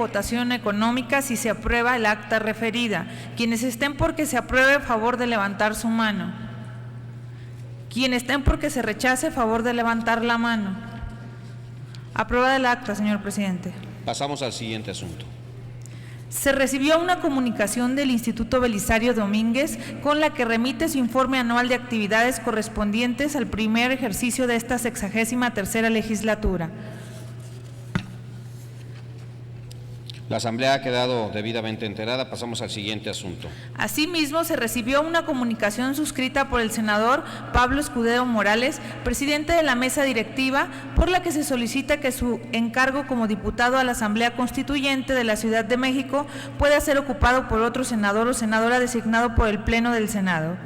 votación económica si se aprueba el acta referida. Quienes estén porque se apruebe, a favor de levantar su mano. Quienes estén porque se rechace, a favor de levantar la mano. Aprobada el acta, señor presidente. Pasamos al siguiente asunto. Se recibió una comunicación del Instituto Belisario Domínguez con la que remite su informe anual de actividades correspondientes al primer ejercicio de esta 63ª legislatura. La Asamblea ha quedado debidamente enterada. Pasamos al siguiente asunto. Asimismo, se recibió una comunicación suscrita por el senador Pablo Escudero Morales, presidente de la mesa directiva, por la que se solicita que su encargo como diputado a la Asamblea Constituyente de la Ciudad de México pueda ser ocupado por otro senador o senadora designado por el Pleno del Senado.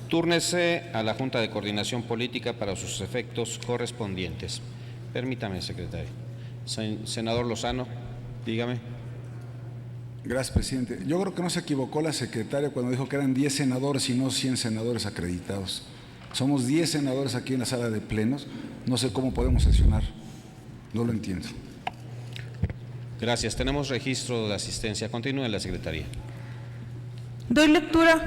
Túrnese a la Junta de Coordinación Política para sus efectos correspondientes. Permítame, secretario. Senador Lozano, dígame. Gracias, presidente. Yo creo que no se equivocó la secretaria cuando dijo que eran 10 senadores y no 100 senadores acreditados. Somos 10 senadores aquí en la sala de plenos. No sé cómo podemos sesionar. No lo entiendo. Gracias. Tenemos registro de asistencia. Continúe la secretaría. Doy lectura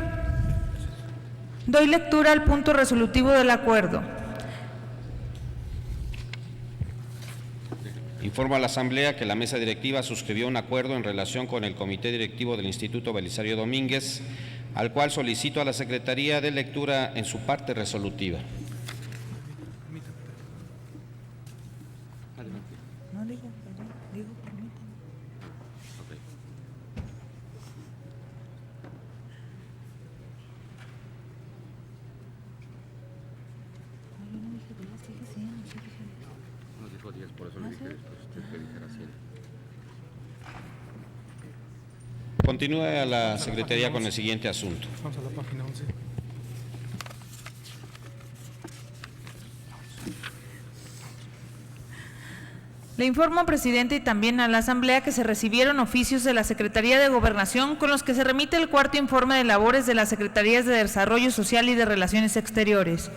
al punto resolutivo del acuerdo. Informo a la Asamblea que la mesa directiva suscribió un acuerdo en relación con el Comité Directivo del Instituto Belisario Domínguez, al cual solicito a la Secretaría de lectura en su parte resolutiva. Continúe a la Secretaría con el siguiente asunto. Vamos a la página 11. Le informo, presidente, y también a la Asamblea que se recibieron oficios de la Secretaría de Gobernación con los que se remite el cuarto informe de labores de las Secretarías de Desarrollo Social y de Relaciones Exteriores.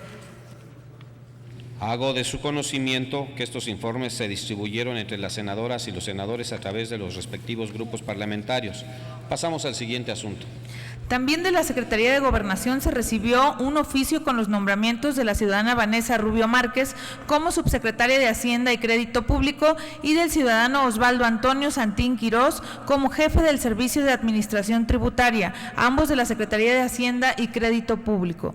Hago de su conocimiento que estos informes se distribuyeron entre las senadoras y los senadores a través de los respectivos grupos parlamentarios. Pasamos al siguiente asunto. También de la Secretaría de Gobernación se recibió un oficio con los nombramientos de la ciudadana Vanessa Rubio Márquez como subsecretaria de Hacienda y Crédito Público y del ciudadano Osvaldo Antonio Santín Quirós como jefe del Servicio de Administración Tributaria, ambos de la Secretaría de Hacienda y Crédito Público.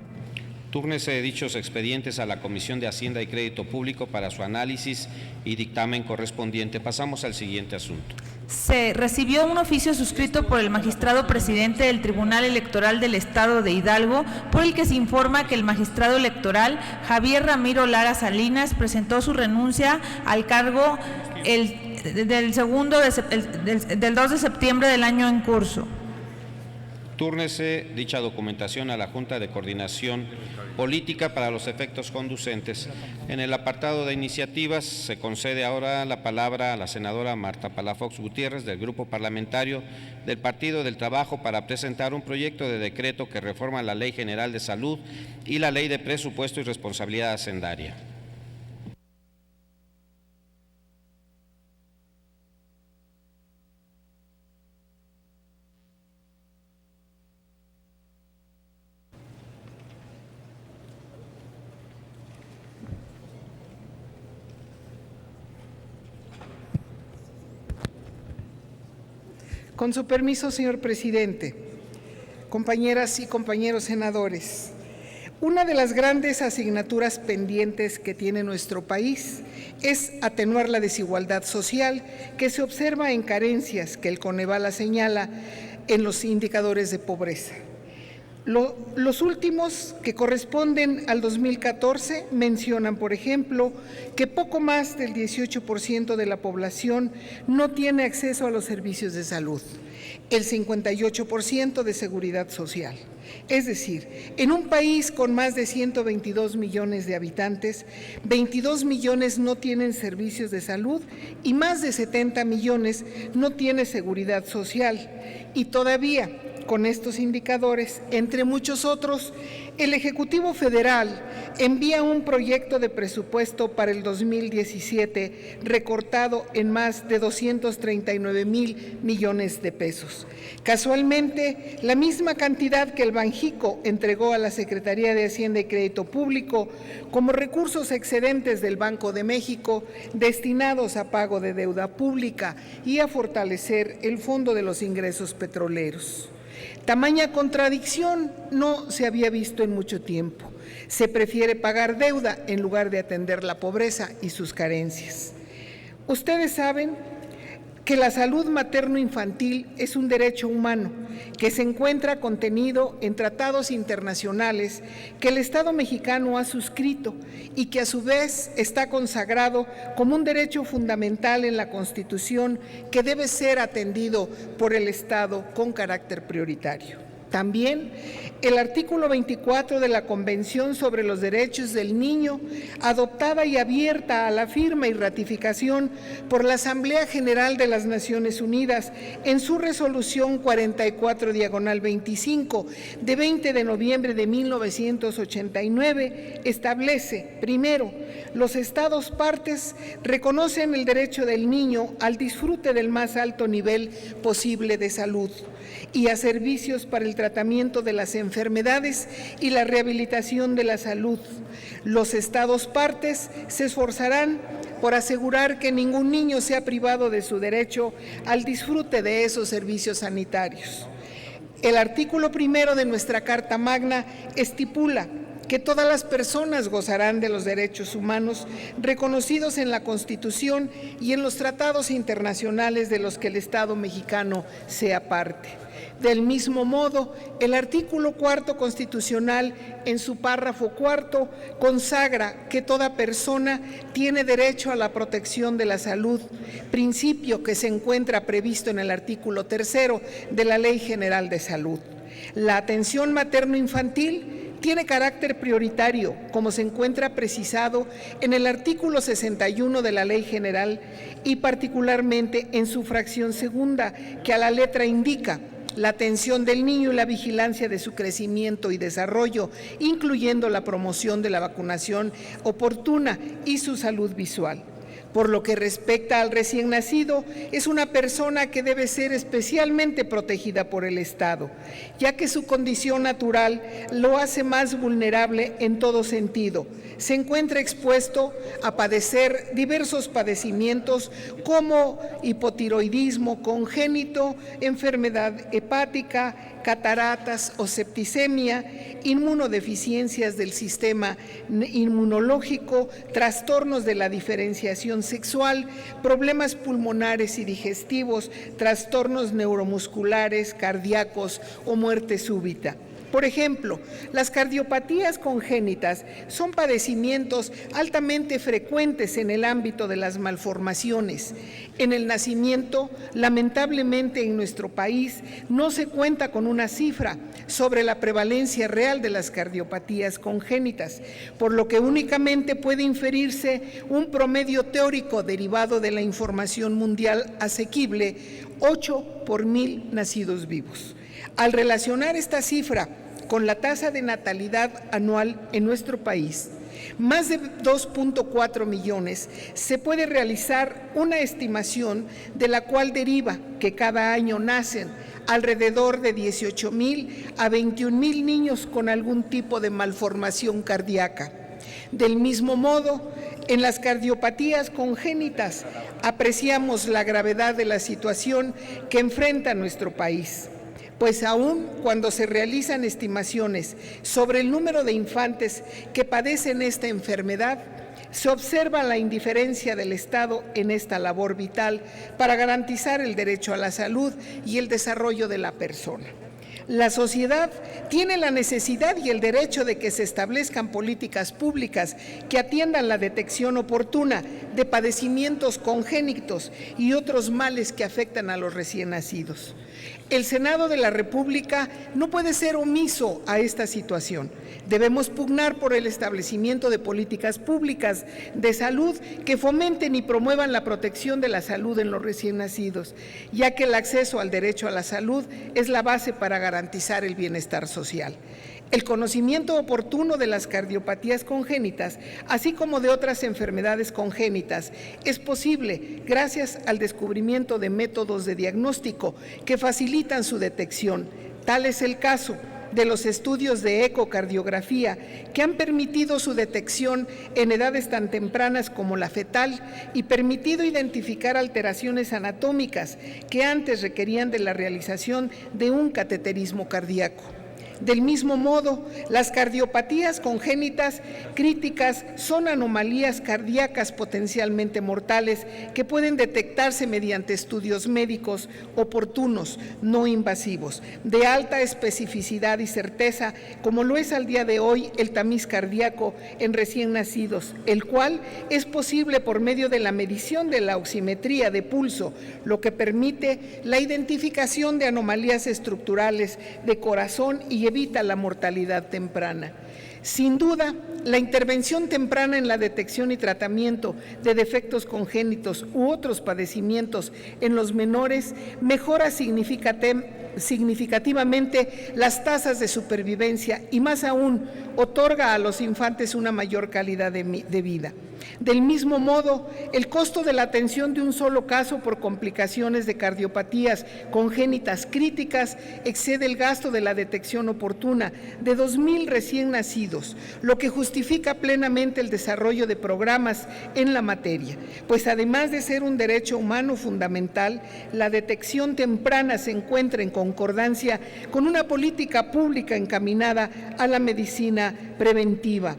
Túrnese dichos expedientes a la Comisión de Hacienda y Crédito Público para su análisis y dictamen correspondiente. Pasamos al siguiente asunto. Se recibió un oficio suscrito por el magistrado presidente del Tribunal Electoral del Estado de Hidalgo, por el que se informa que el magistrado electoral Javier Ramiro Lara Salinas presentó su renuncia al cargo del 2 de septiembre del año en curso. Túrnese dicha documentación a la Junta de Coordinación Política para los efectos conducentes. En el apartado de iniciativas se concede ahora la palabra a la senadora Marta Palafox Gutiérrez del Grupo Parlamentario del Partido del Trabajo para presentar un proyecto de decreto que reforma la Ley General de Salud y la Ley de Presupuesto y Responsabilidad Hacendaria. Con su permiso, señor presidente, compañeras y compañeros senadores, una de las grandes asignaturas pendientes que tiene nuestro país es atenuar la desigualdad social que se observa en carencias que el Coneval señala en los indicadores de pobreza. Los últimos, que corresponden al 2014, mencionan, por ejemplo, que poco más del 18% de la población no tiene acceso a los servicios de salud, el 58% de seguridad social. Es decir, en un país con más de 122 millones de habitantes, 22 millones no tienen servicios de salud y más de 70 millones no tienen seguridad social. Y todavía, con estos indicadores, entre muchos otros, el Ejecutivo Federal envía un proyecto de presupuesto para el 2017 recortado en más de 239,000 millones de pesos. Casualmente, la misma cantidad que el Banjico entregó a la Secretaría de Hacienda y Crédito Público como recursos excedentes del Banco de México destinados a pago de deuda pública y a fortalecer el Fondo de los Ingresos Petroleros. Tamaña contradicción no se había visto en mucho tiempo. Se prefiere pagar deuda en lugar de atender la pobreza y sus carencias. Ustedes saben que la salud materno-infantil es un derecho humano que se encuentra contenido en tratados internacionales que el Estado mexicano ha suscrito y que a su vez está consagrado como un derecho fundamental en la Constitución que debe ser atendido por el Estado con carácter prioritario. También el artículo 24 de la Convención sobre los Derechos del Niño, adoptada y abierta a la firma y ratificación por la Asamblea General de las Naciones Unidas en su resolución 44/25 de 20 de noviembre de 1989, establece, primero, los Estados partes reconocen el derecho del niño al disfrute del más alto nivel posible de salud y a servicios para el tratamiento de las enfermedades y la rehabilitación de la salud. Los Estados partes se esforzarán por asegurar que ningún niño sea privado de su derecho al disfrute de esos servicios sanitarios. El artículo 1 de nuestra Carta Magna estipula que todas las personas gozarán de los derechos humanos reconocidos en la Constitución y en los tratados internacionales de los que el Estado mexicano sea parte. Del mismo modo, el artículo 4 constitucional, en su párrafo 4, consagra que toda persona tiene derecho a la protección de la salud, principio que se encuentra previsto en el artículo 3 de la Ley General de Salud. La atención materno-infantil tiene carácter prioritario, como se encuentra precisado en el artículo 61 de la Ley General y particularmente en su fracción segunda, que a la letra indica la atención del niño y la vigilancia de su crecimiento y desarrollo, incluyendo la promoción de la vacunación oportuna y su salud visual. Por lo que respecta al recién nacido, es una persona que debe ser especialmente protegida por el Estado, ya que su condición natural lo hace más vulnerable en todo sentido. Se encuentra expuesto a padecer diversos padecimientos como hipotiroidismo congénito, enfermedad hepática, cataratas o septicemia, inmunodeficiencias del sistema inmunológico, trastornos de la diferenciación sexual, problemas pulmonares y digestivos, trastornos neuromusculares, cardíacos o muerte súbita. Por ejemplo, las cardiopatías congénitas son padecimientos altamente frecuentes en el ámbito de las malformaciones. En el nacimiento, lamentablemente en nuestro país, no se cuenta con una cifra sobre la prevalencia real de las cardiopatías congénitas, por lo que únicamente puede inferirse un promedio teórico derivado de la información mundial asequible, 8 por 1000 nacidos vivos. Al relacionar esta cifra con la tasa de natalidad anual en nuestro país, más de 2.4 millones, se puede realizar una estimación de la cual deriva que cada año nacen alrededor de 18,000 a 21,000 niños con algún tipo de malformación cardíaca. Del mismo modo, en las cardiopatías congénitas apreciamos la gravedad de la situación que enfrenta nuestro país. Pues aún cuando se realizan estimaciones sobre el número de infantes que padecen esta enfermedad, se observa la indiferencia del Estado en esta labor vital para garantizar el derecho a la salud y el desarrollo de la persona. La sociedad tiene la necesidad y el derecho de que se establezcan políticas públicas que atiendan la detección oportuna de padecimientos congénitos y otros males que afectan a los recién nacidos. El Senado de la República no puede ser omiso a esta situación. Debemos pugnar por el establecimiento de políticas públicas de salud que fomenten y promuevan la protección de la salud en los recién nacidos, ya que el acceso al derecho a la salud es la base para garantizar el bienestar social. El conocimiento oportuno de las cardiopatías congénitas, así como de otras enfermedades congénitas, es posible gracias al descubrimiento de métodos de diagnóstico que facilitan su detección. Tal es el caso de los estudios de ecocardiografía que han permitido su detección en edades tan tempranas como la fetal y permitido identificar alteraciones anatómicas que antes requerían de la realización de un cateterismo cardíaco. Del mismo modo, las cardiopatías congénitas críticas son anomalías cardíacas potencialmente mortales que pueden detectarse mediante estudios médicos oportunos, no invasivos, de alta especificidad y certeza, como lo es al día de hoy el tamiz cardíaco en recién nacidos, el cual es posible por medio de la medición de la oximetría de pulso, lo que permite la identificación de anomalías estructurales de corazón y evita la mortalidad temprana. Sin duda, la intervención temprana en la detección y tratamiento de defectos congénitos u otros padecimientos en los menores mejora significativamente las tasas de supervivencia y más aún otorga a los infantes una mayor calidad de vida. Del mismo modo, el costo de la atención de un solo caso por complicaciones de cardiopatías congénitas críticas excede el gasto de la detección oportuna de 2,000 recién nacidos, lo que justifica plenamente el desarrollo de programas en la materia, pues además de ser un derecho humano fundamental, la detección temprana se encuentra en concordancia con una política pública encaminada a la medicina preventiva.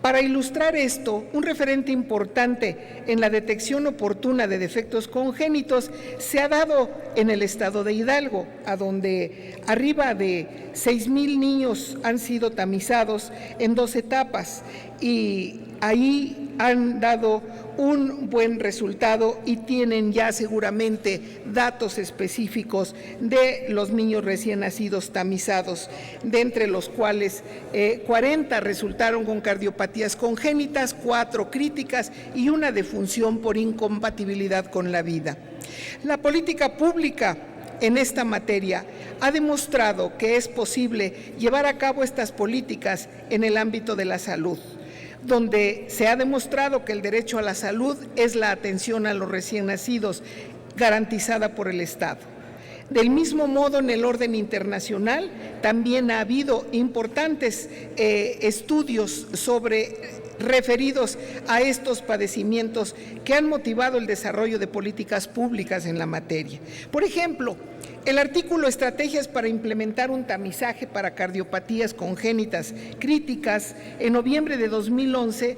Para ilustrar esto, un referente importante en la detección oportuna de defectos congénitos se ha dado en el estado de Hidalgo, a donde arriba de 6,000 niños han sido tamizados en 2 etapas y ahí han dado un buen resultado y tienen ya seguramente datos específicos de los niños recién nacidos tamizados, de entre los cuales 40 resultaron con cardiopatías congénitas, 4 críticas y 1 defunción por incompatibilidad con la vida. La política pública en esta materia ha demostrado que es posible llevar a cabo estas políticas en el ámbito de la salud, donde se ha demostrado que el derecho a la salud es la atención a los recién nacidos garantizada por el Estado. Del mismo modo, en el orden internacional también ha habido importantes estudios referidos a estos padecimientos que han motivado el desarrollo de políticas públicas en la materia. Por ejemplo, el artículo Estrategias para implementar un tamizaje para cardiopatías congénitas críticas, en noviembre de 2011,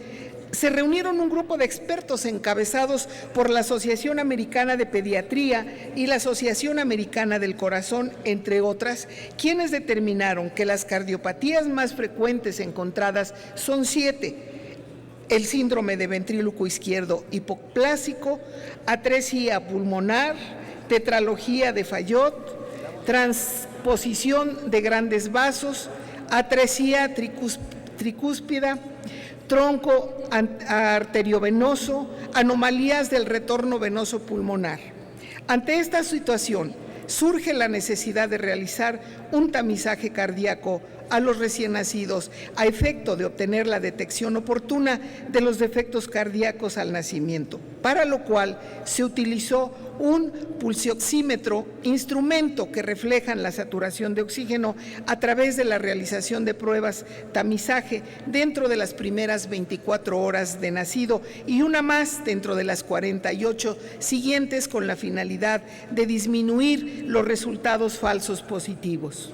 se reunieron un grupo de expertos encabezados por la Asociación Americana de Pediatría y la Asociación Americana del Corazón, entre otras, quienes determinaron que las cardiopatías más frecuentes encontradas son 7: el síndrome de ventrículo izquierdo hipoplásico, atresia pulmonar, tetralogía de Fayot, transposición de grandes vasos, atresia tricúspida, tronco arteriovenoso, anomalías del retorno venoso pulmonar. Ante esta situación, surge la necesidad de realizar un tamizaje cardíaco a los recién nacidos a efecto de obtener la detección oportuna de los defectos cardíacos al nacimiento, para lo cual se utilizó un pulsioxímetro, instrumento que refleja la saturación de oxígeno a través de la realización de pruebas tamizaje dentro de las primeras 24 horas de nacido y una más dentro de las 48 siguientes, con la finalidad de disminuir los resultados falsos positivos.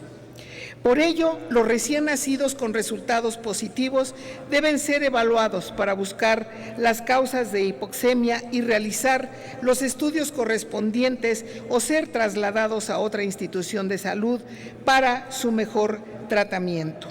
Por ello, los recién nacidos con resultados positivos deben ser evaluados para buscar las causas de hipoxemia y realizar los estudios correspondientes o ser trasladados a otra institución de salud para su mejor tratamiento.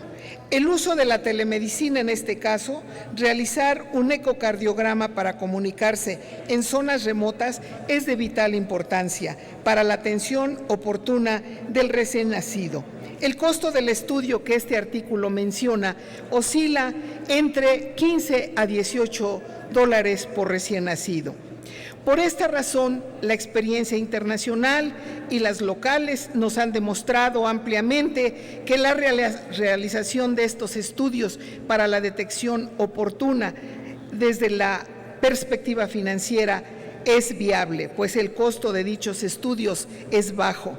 El uso de la telemedicina en este caso, realizar un ecocardiograma para comunicarse en zonas remotas es de vital importancia para la atención oportuna del recién nacido. El costo del estudio que este artículo menciona oscila entre 15 a 18 dólares por recién nacido. Por esta razón, la experiencia internacional y las locales nos han demostrado ampliamente que la realización de estos estudios para la detección oportuna desde la perspectiva financiera es viable, pues el costo de dichos estudios es bajo.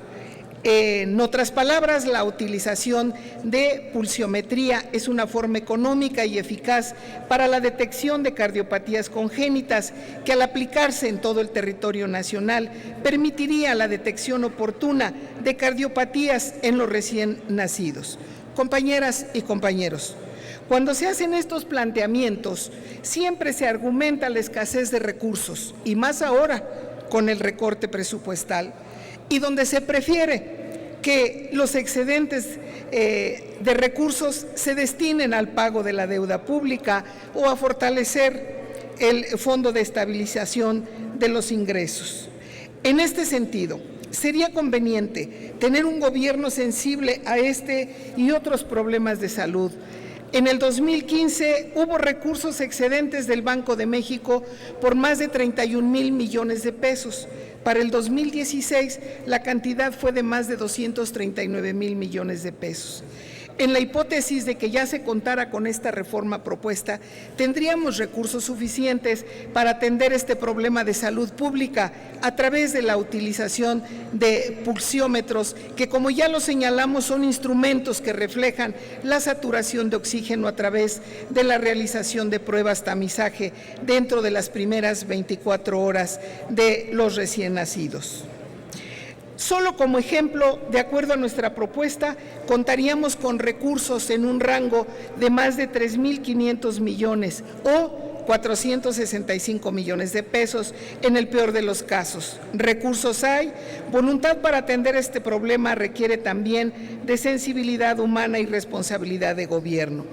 En otras palabras, la utilización de pulsiometría es una forma económica y eficaz para la detección de cardiopatías congénitas que al aplicarse en todo el territorio nacional permitiría la detección oportuna de cardiopatías en los recién nacidos. Compañeras y compañeros, cuando se hacen estos planteamientos, siempre se argumenta la escasez de recursos, y más ahora con el recorte presupuestal, y donde se prefiere que los excedentes de recursos se destinen al pago de la deuda pública o a fortalecer el Fondo de Estabilización de los Ingresos. En este sentido, sería conveniente tener un gobierno sensible a este y otros problemas de salud. En el 2015 hubo recursos excedentes del Banco de México por más de 31,000 millones de pesos. Para el 2016 la cantidad fue de más de 239,000 millones de pesos. En la hipótesis de que ya se contara con esta reforma propuesta, tendríamos recursos suficientes para atender este problema de salud pública a través de la utilización de pulsiómetros, que como ya lo señalamos son instrumentos que reflejan la saturación de oxígeno a través de la realización de pruebas tamizaje dentro de las primeras 24 horas de los recién nacidos. Solo como ejemplo, de acuerdo a nuestra propuesta, contaríamos con recursos en un rango de más de 3,500 millones o 465 millones de pesos en el peor de los casos. Recursos hay, voluntad para atender este problema requiere también de sensibilidad humana y responsabilidad de gobierno.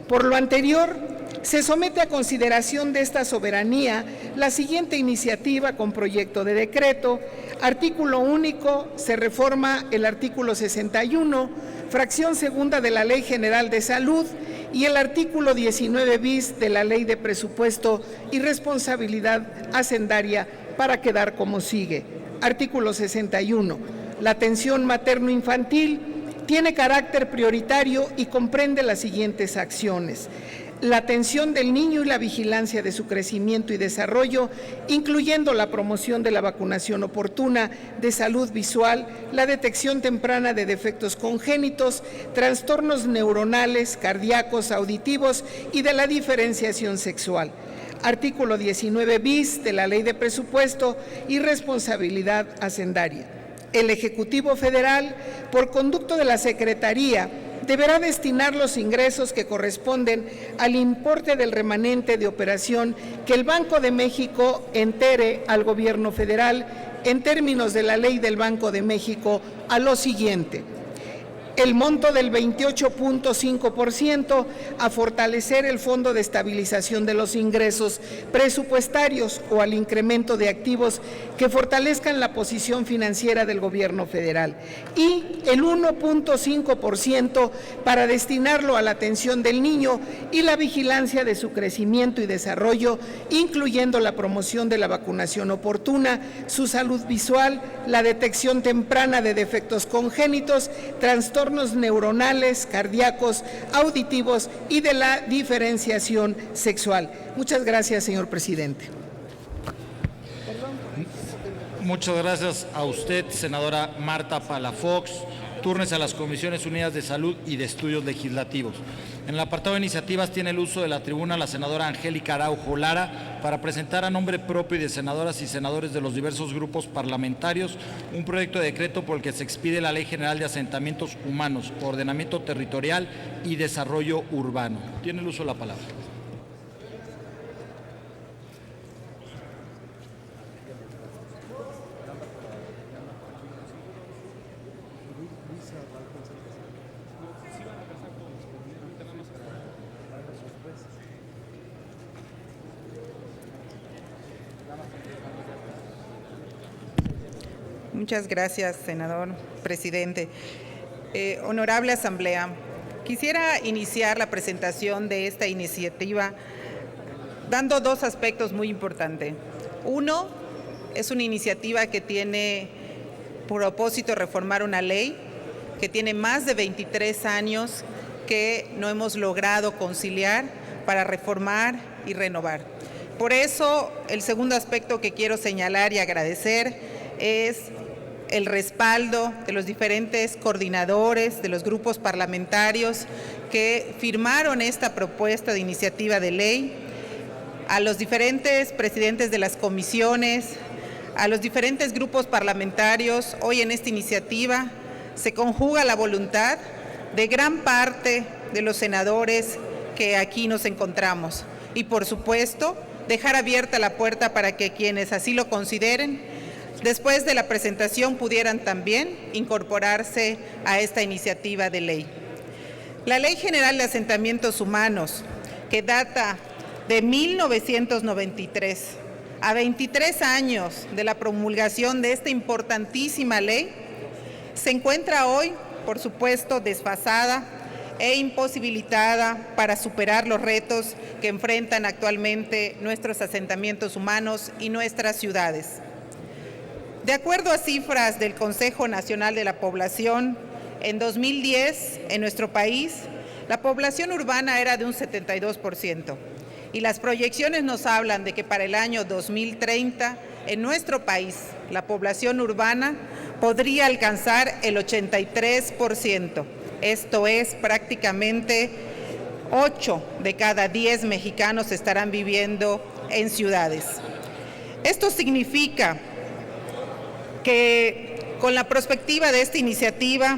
Por lo anterior, se somete a consideración de esta soberanía la siguiente iniciativa con proyecto de decreto. Artículo único, se reforma el artículo 61, fracción segunda de la Ley General de Salud y el artículo 19 bis de la Ley de Presupuesto y Responsabilidad Hacendaria para quedar como sigue. Artículo 61. La atención materno-infantil tiene carácter prioritario y comprende las siguientes acciones: la atención del niño y la vigilancia de su crecimiento y desarrollo, incluyendo la promoción de la vacunación oportuna de salud visual, la detección temprana de defectos congénitos, trastornos neuronales, cardíacos, auditivos y de la diferenciación sexual. Artículo 19 bis de la Ley de Presupuesto y Responsabilidad Hacendaria. El Ejecutivo Federal, por conducto de la Secretaría, deberá destinar los ingresos que corresponden al importe del remanente de operación que el Banco de México entere al Gobierno Federal en términos de la Ley del Banco de México a lo siguiente: el monto del 28.5% a fortalecer el Fondo de Estabilización de los Ingresos Presupuestarios o al incremento de activos que fortalezcan la posición financiera del Gobierno Federal, y el 1.5% para destinarlo a la atención del niño y la vigilancia de su crecimiento y desarrollo, incluyendo la promoción de la vacunación oportuna, su salud visual, la detección temprana de defectos congénitos, trastornos neuronales, cardíacos, auditivos y de la diferenciación sexual. Muchas gracias, señor presidente. Muchas gracias a usted, senadora Marta Palafox. Túrnese a las Comisiones Unidas de Salud y de Estudios Legislativos. En el apartado de iniciativas tiene el uso de la tribuna la senadora Angélica Araujo Lara para presentar a nombre propio y de senadoras y senadores de los diversos grupos parlamentarios un proyecto de decreto por el que se expide la Ley General de Asentamientos Humanos, Ordenamiento Territorial y Desarrollo Urbano. Tiene el uso de la palabra. Muchas gracias, senador presidente. Honorable Asamblea, quisiera iniciar la presentación de esta iniciativa dando dos aspectos muy importantes. Uno, es una iniciativa que tiene por propósito reformar una ley que tiene más de 23 años que no hemos logrado conciliar para reformar y renovar. Por eso, el segundo aspecto que quiero señalar y agradecer es el respaldo de los diferentes coordinadores de los grupos parlamentarios que firmaron esta propuesta de iniciativa de ley, a los diferentes presidentes de las comisiones, a los diferentes grupos parlamentarios. Hoy en esta iniciativa se conjuga la voluntad de gran parte de los senadores que aquí nos encontramos y, por supuesto, dejar abierta la puerta para que quienes así lo consideren después de la presentación pudieran también incorporarse a esta iniciativa de ley. La Ley General de Asentamientos Humanos, que data de 1993, a 23 años de la promulgación de esta importantísima ley, se encuentra hoy, por supuesto, desfasada e imposibilitada para superar los retos que enfrentan actualmente nuestros asentamientos humanos y nuestras ciudades. De acuerdo a cifras del Consejo Nacional de la Población, en 2010, en nuestro país, la población urbana era de un 72%, y las proyecciones nos hablan de que para el año 2030, en nuestro país, la población urbana podría alcanzar el 83%. Esto es, prácticamente 8 de cada 10 mexicanos estarán viviendo en ciudades. Esto significa que con la perspectiva de esta iniciativa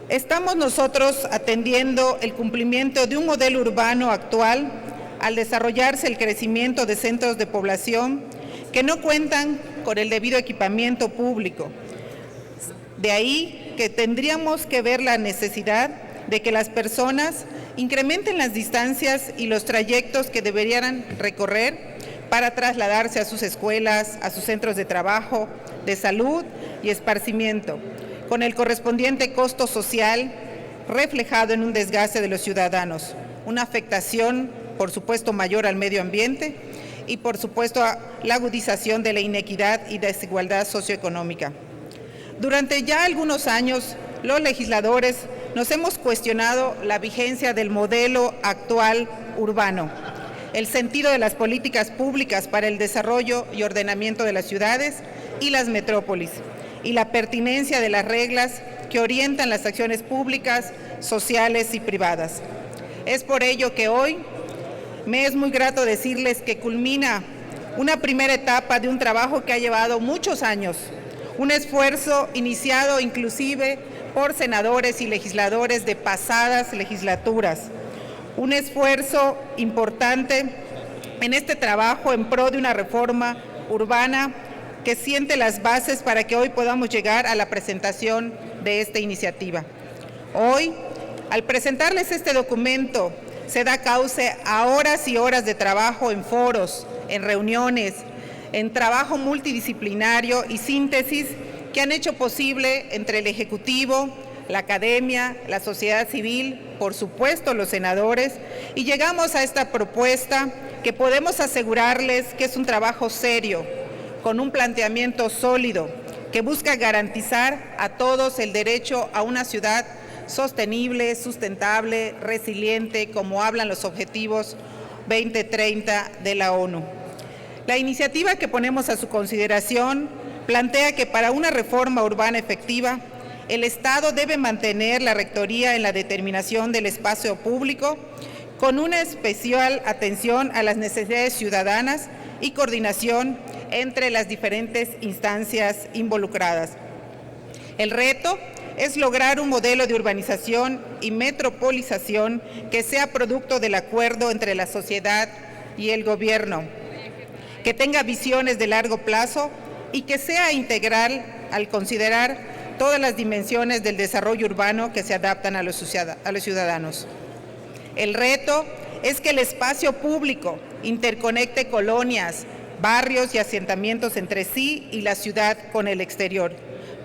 estamos nosotros atendiendo el cumplimiento de un modelo urbano actual al desarrollarse el crecimiento de centros de población que no cuentan con el debido equipamiento público. De ahí que tendríamos que ver la necesidad de que las personas incrementen las distancias y los trayectos que deberían recorrer para trasladarse a sus escuelas, a sus centros de trabajo, de salud y esparcimiento, con el correspondiente costo social reflejado en un desgaste de los ciudadanos, una afectación, por supuesto, mayor al medio ambiente y, por supuesto, a la agudización de la inequidad y desigualdad socioeconómica. Durante ya algunos años, los legisladores nos hemos cuestionado la vigencia del modelo actual urbano, el sentido de las políticas públicas para el desarrollo y ordenamiento de las ciudades y las metrópolis, y la pertinencia de las reglas que orientan las acciones públicas, sociales y privadas. Es por ello que hoy me es muy grato decirles que culmina una primera etapa de un trabajo que ha llevado muchos años, un esfuerzo iniciado inclusive por senadores y legisladores de pasadas legislaturas, un esfuerzo importante en este trabajo en pro de una reforma urbana que siente las bases para que hoy podamos llegar a la presentación de esta iniciativa. Hoy, al presentarles este documento, se da cauce a horas y horas de trabajo en foros, en reuniones, en trabajo multidisciplinario y síntesis que han hecho posible entre el Ejecutivo, la academia, la sociedad civil, por supuesto los senadores, y llegamos a esta propuesta que podemos asegurarles que es un trabajo serio, con un planteamiento sólido, que busca garantizar a todos el derecho a una ciudad sostenible, sustentable, resiliente, como hablan los objetivos 2030 de la ONU. La iniciativa que ponemos a su consideración plantea que para una reforma urbana efectiva, el Estado debe mantener la rectoría en la determinación del espacio público con una especial atención a las necesidades ciudadanas y coordinación entre las diferentes instancias involucradas. El reto es lograr un modelo de urbanización y metropolización que sea producto del acuerdo entre la sociedad y el gobierno, que tenga visiones de largo plazo y que sea integral al considerar todas las dimensiones del desarrollo urbano que se adaptan a los ciudadanos. El reto es que el espacio público interconecte colonias, barrios y asentamientos entre sí y la ciudad con el exterior,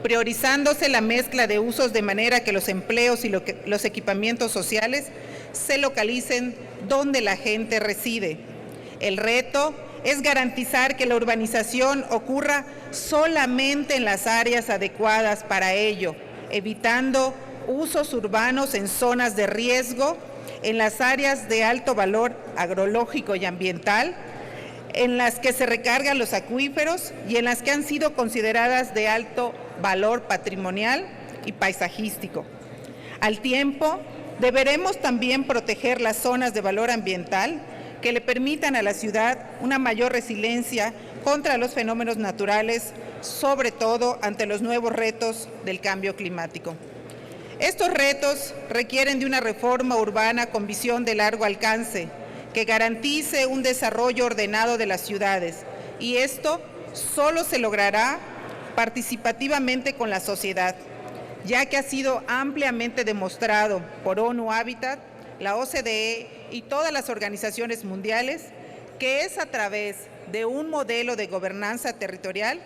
priorizándose la mezcla de usos de manera que los empleos y los equipamientos sociales se localicen donde la gente reside. El reto es garantizar que la urbanización ocurra solamente en las áreas adecuadas para ello, evitando usos urbanos en zonas de riesgo, en las áreas de alto valor agrológico y ambiental, en las que se recargan los acuíferos y en las que han sido consideradas de alto valor patrimonial y paisajístico. Al tiempo, deberemos también proteger las zonas de valor ambiental que le permitan a la ciudad una mayor resiliencia contra los fenómenos naturales, sobre todo ante los nuevos retos del cambio climático. Estos retos requieren de una reforma urbana con visión de largo alcance, que garantice un desarrollo ordenado de las ciudades, y esto solo se logrará participativamente con la sociedad, ya que ha sido ampliamente demostrado por ONU Habitat, la OCDE y todas las organizaciones mundiales que es a través de un modelo de gobernanza territorial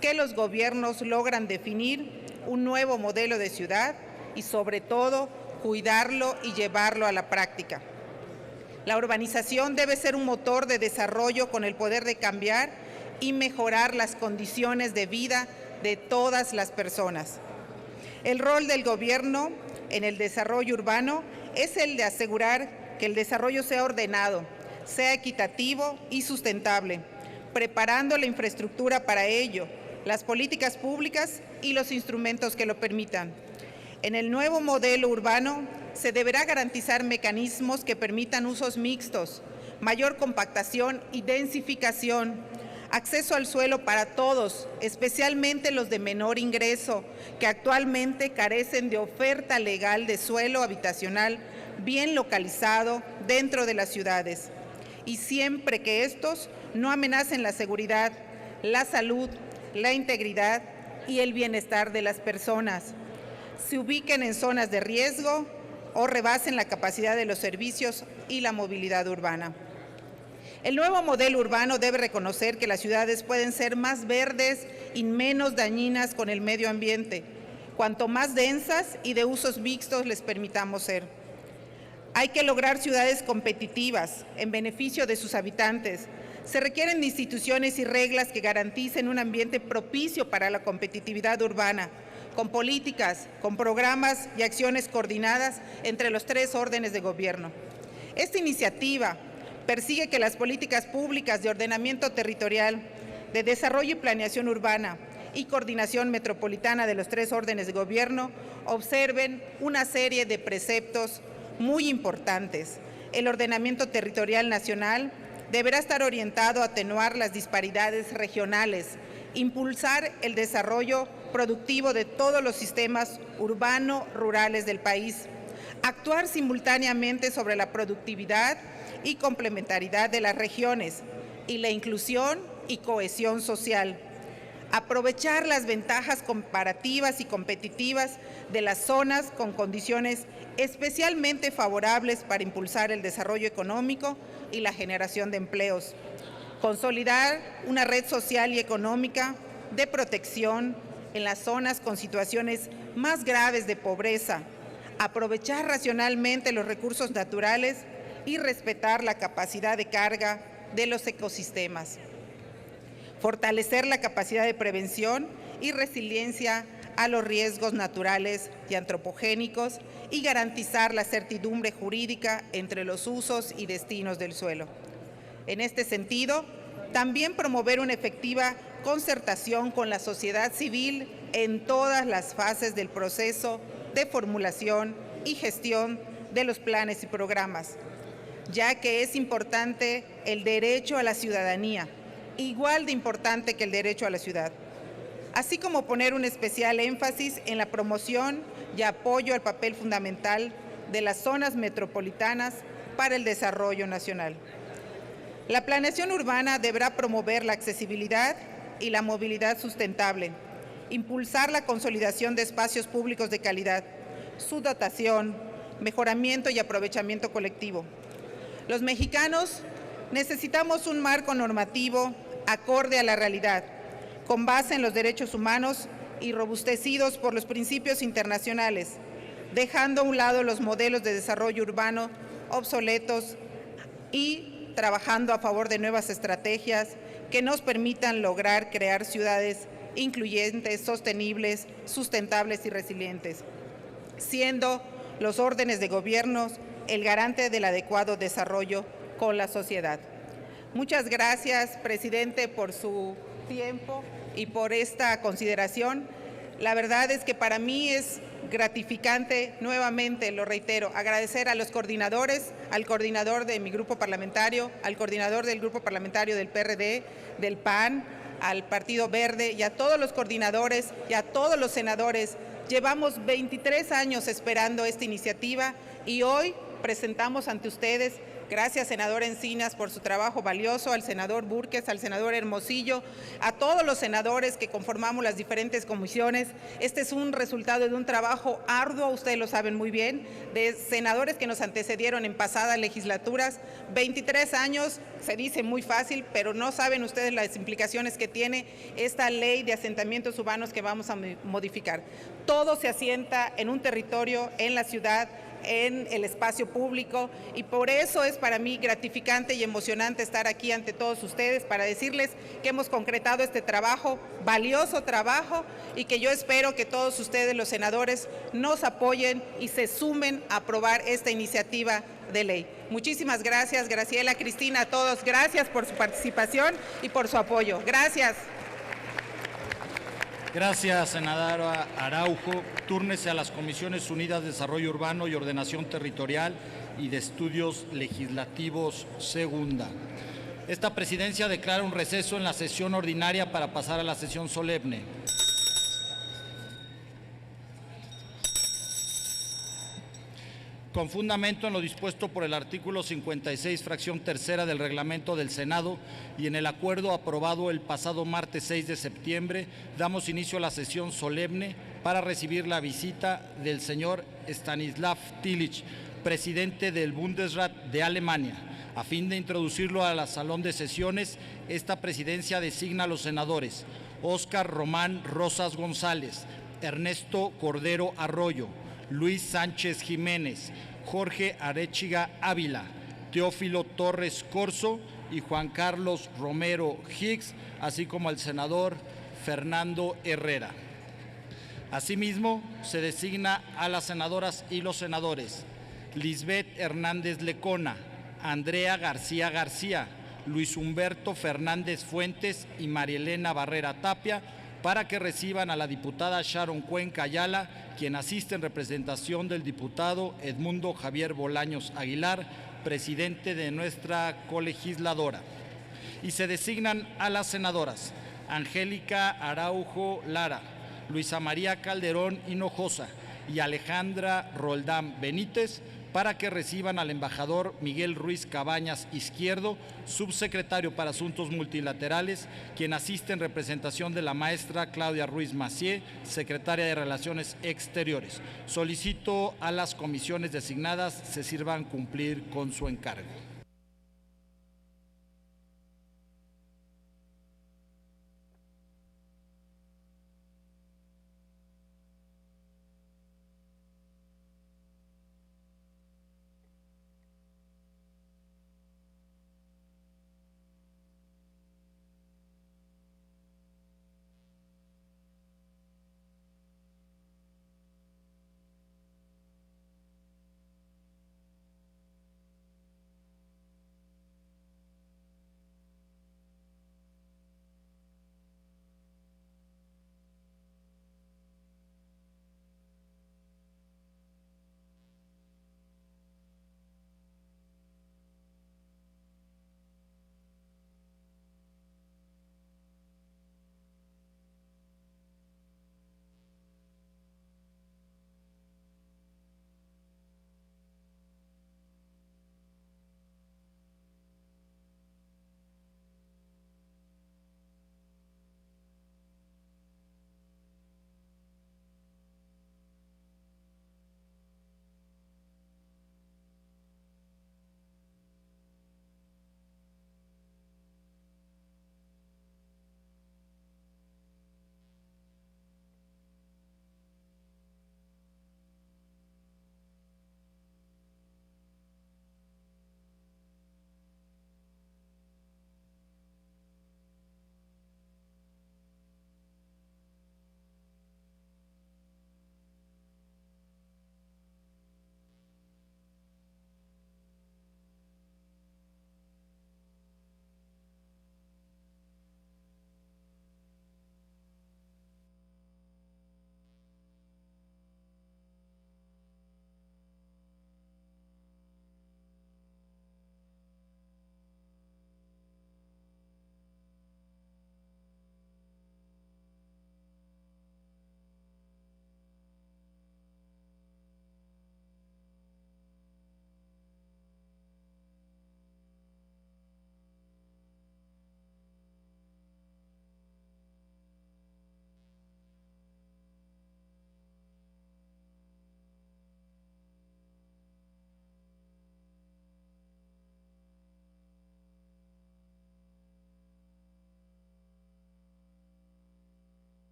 que los gobiernos logran definir un nuevo modelo de ciudad y sobre todo cuidarlo y llevarlo a la práctica. La urbanización debe ser un motor de desarrollo con el poder de cambiar y mejorar las condiciones de vida de todas las personas. El rol del gobierno en el desarrollo urbano es el de asegurar que el desarrollo sea ordenado, sea equitativo y sustentable, preparando la infraestructura para ello, las políticas públicas y los instrumentos que lo permitan. En el nuevo modelo urbano se deberá garantizar mecanismos que permitan usos mixtos, mayor compactación y densificación, acceso al suelo para todos, especialmente los de menor ingreso, que actualmente carecen de oferta legal de suelo habitacional bien localizado dentro de las ciudades, y siempre que estos no amenacen la seguridad, la salud, la integridad y el bienestar de las personas, se ubiquen en zonas de riesgo o rebasen la capacidad de los servicios y la movilidad urbana. El nuevo modelo urbano debe reconocer que las ciudades pueden ser más verdes y menos dañinas con el medio ambiente, cuanto más densas y de usos mixtos les permitamos ser. Hay que lograr ciudades competitivas en beneficio de sus habitantes. Se requieren instituciones y reglas que garanticen un ambiente propicio para la competitividad urbana, con políticas, con programas y acciones coordinadas entre los tres órdenes de gobierno. Esta iniciativa persigue que las políticas públicas de ordenamiento territorial, de desarrollo y planeación urbana y coordinación metropolitana de los tres órdenes de gobierno observen una serie de preceptos muy importantes. El ordenamiento territorial nacional deberá estar orientado a atenuar las disparidades regionales, impulsar el desarrollo productivo de todos los sistemas urbano-rurales del país, actuar simultáneamente sobre la productividad y complementariedad de las regiones y la inclusión y cohesión social, aprovechar las ventajas comparativas y competitivas de las zonas con condiciones especialmente favorables para impulsar el desarrollo económico y la generación de empleos, consolidar una red social y económica de protección en las zonas con situaciones más graves de pobreza, aprovechar racionalmente los recursos naturales y respetar la capacidad de carga de los ecosistemas, fortalecer la capacidad de prevención y resiliencia a los riesgos naturales y antropogénicos y garantizar la certidumbre jurídica entre los usos y destinos del suelo. En este sentido, también promover una efectiva concertación con la sociedad civil en todas las fases del proceso de formulación y gestión de los planes y programas, ya que es importante el derecho a la ciudadanía, igual de importante que el derecho a la ciudad, así como poner un especial énfasis en la promoción y apoyo al papel fundamental de las zonas metropolitanas para el desarrollo nacional. La planeación urbana deberá promover la accesibilidad y la movilidad sustentable, impulsar la consolidación de espacios públicos de calidad, su dotación, mejoramiento y aprovechamiento colectivo. Los mexicanos necesitamos un marco normativo acorde a la realidad, con base en los derechos humanos y robustecidos por los principios internacionales, dejando a un lado los modelos de desarrollo urbano obsoletos y trabajando a favor de nuevas estrategias que nos permitan lograr crear ciudades incluyentes, sostenibles, sustentables y resilientes, siendo los órdenes de gobierno el garante del adecuado desarrollo con la sociedad. Muchas gracias, presidente, por su tiempo y por esta consideración. La verdad es que para mí es gratificante, nuevamente lo reitero, agradecer a los coordinadores, al coordinador de mi grupo parlamentario, al coordinador del grupo parlamentario del PRD, del PAN, al Partido Verde y a todos los coordinadores y a todos los senadores. Llevamos 23 años esperando esta iniciativa y hoy presentamos ante ustedes. Gracias, senador Encinas, por su trabajo valioso, al senador Burques, al senador Hermosillo, a todos los senadores que conformamos las diferentes comisiones. Este es un resultado de un trabajo arduo, ustedes lo saben muy bien, de senadores que nos antecedieron en pasadas legislaturas. 23 años, se dice muy fácil, pero no saben ustedes las implicaciones que tiene esta ley de asentamientos urbanos que vamos a modificar. Todo se asienta en un territorio, en la ciudad, en el espacio público, y por eso es para mí gratificante y emocionante estar aquí ante todos ustedes para decirles que hemos concretado este trabajo, valioso trabajo, y que yo espero que todos ustedes, los senadores, nos apoyen y se sumen a aprobar esta iniciativa de ley. Muchísimas gracias, Graciela, Cristina, a todos, gracias por su participación y por su apoyo. Gracias. Gracias, senadora Araujo. Túrnese a las Comisiones Unidas de Desarrollo Urbano y Ordenación Territorial y de Estudios Legislativos Segunda. Esta presidencia declara un receso en la sesión ordinaria para pasar a la sesión solemne. Con fundamento en lo dispuesto por el artículo 56, fracción tercera del reglamento del Senado y en el acuerdo aprobado el pasado martes 6 de septiembre, damos inicio a la sesión solemne para recibir la visita del señor Stanislav Tillich, presidente del Bundesrat de Alemania. A fin de introducirlo al salón de sesiones, esta presidencia designa a los senadores Óscar Román Rosas González, Ernesto Cordero Arroyo, Luis Sánchez Jiménez, Jorge Arechiga Ávila, Teófilo Torres Corzo y Juan Carlos Romero Hicks, así como al senador Fernando Herrera. Asimismo, se designa a las senadoras y los senadores Lisbeth Hernández Lecona, Andrea García García, Luis Humberto Fernández Fuentes y Marielena Barrera Tapia, para que reciban a la diputada Sharon Cuenca Ayala, quien asiste en representación del diputado Edmundo Javier Bolaños Aguilar, presidente de nuestra colegisladora. Y se designan a las senadoras Angélica Araujo Lara, Luisa María Calderón Hinojosa y Alejandra Roldán Benítez, para que reciban al embajador Miguel Ruiz Cabañas Izquierdo, subsecretario para Asuntos Multilaterales, quien asiste en representación de la maestra Claudia Ruiz Macié, secretaria de Relaciones Exteriores. Solicito a las comisiones designadas se sirvan cumplir con su encargo.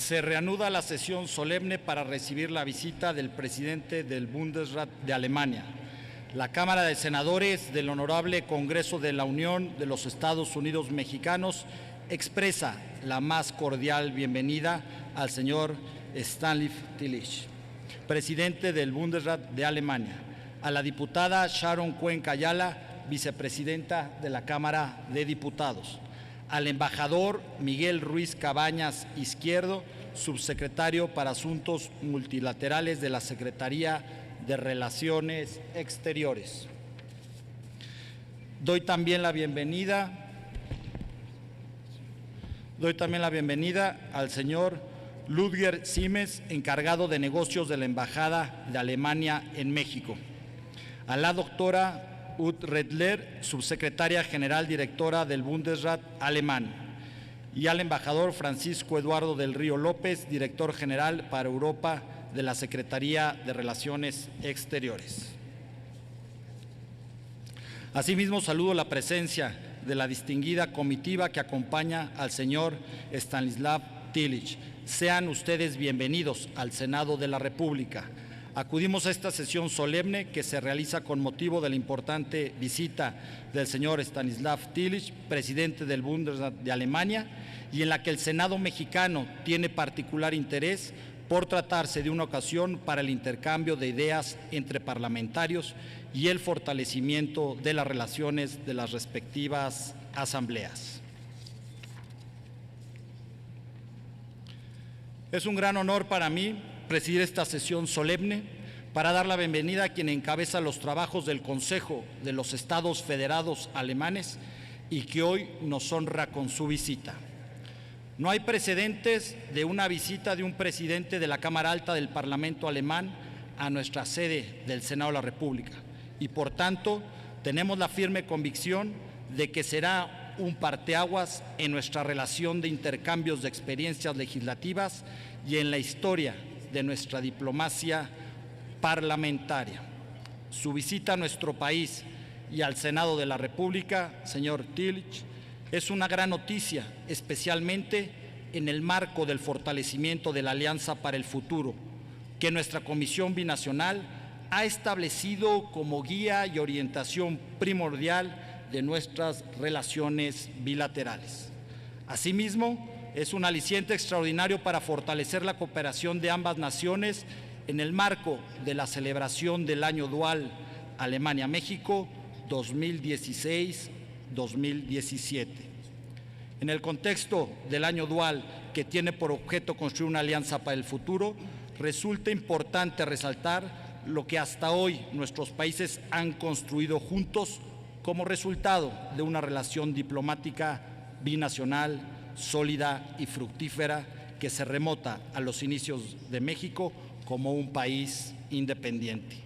Se reanuda la sesión solemne para recibir la visita del presidente del Bundesrat de Alemania. La Cámara de Senadores del Honorable Congreso de la Unión de los Estados Unidos Mexicanos expresa la más cordial bienvenida al señor Stanislav Tillich, presidente del Bundesrat de Alemania, a la diputada Sharon Cuenca Ayala, vicepresidenta de la Cámara de Diputados, al embajador Miguel Ruiz Cabañas Izquierdo, subsecretario para Asuntos Multilaterales de la Secretaría de Relaciones Exteriores. Doy también la bienvenida al señor Ludger Siemens, encargado de negocios de la Embajada de Alemania en México, a la doctora Ut Redler, subsecretaria general directora del Bundesrat alemán, y al embajador Francisco Eduardo del Río López, director general para Europa de la Secretaría de Relaciones Exteriores. Asimismo, saludo la presencia de la distinguida comitiva que acompaña al señor Stanislav Tillich. Sean ustedes bienvenidos al Senado de la República. Acudimos a esta sesión solemne que se realiza con motivo de la importante visita del señor Stanislav Tillich, presidente del Bundesrat de Alemania, y en la que el Senado mexicano tiene particular interés por tratarse de una ocasión para el intercambio de ideas entre parlamentarios y el fortalecimiento de las relaciones de las respectivas asambleas. Es un gran honor para mí presidir esta sesión solemne para dar la bienvenida a quien encabeza los trabajos del Consejo de los Estados Federados Alemanes y que hoy nos honra con su visita. No hay precedentes de una visita de un presidente de la Cámara Alta del Parlamento alemán a nuestra sede del Senado de la República y, por tanto, tenemos la firme convicción de que será un parteaguas en nuestra relación de intercambios de experiencias legislativas y en la historia de nuestra diplomacia parlamentaria. Su visita a nuestro país y al Senado de la República, señor Tillich, es una gran noticia, especialmente en el marco del fortalecimiento de la Alianza para el Futuro, que nuestra Comisión Binacional ha establecido como guía y orientación primordial de nuestras relaciones bilaterales. Asimismo, es un aliciente extraordinario para fortalecer la cooperación de ambas naciones en el marco de la celebración del Año Dual Alemania-México 2016-2017. En el contexto del Año Dual, que tiene por objeto construir una alianza para el futuro, resulta importante resaltar lo que hasta hoy nuestros países han construido juntos como resultado de una relación diplomática binacional, sólida y fructífera que se remota a los inicios de México como un país independiente.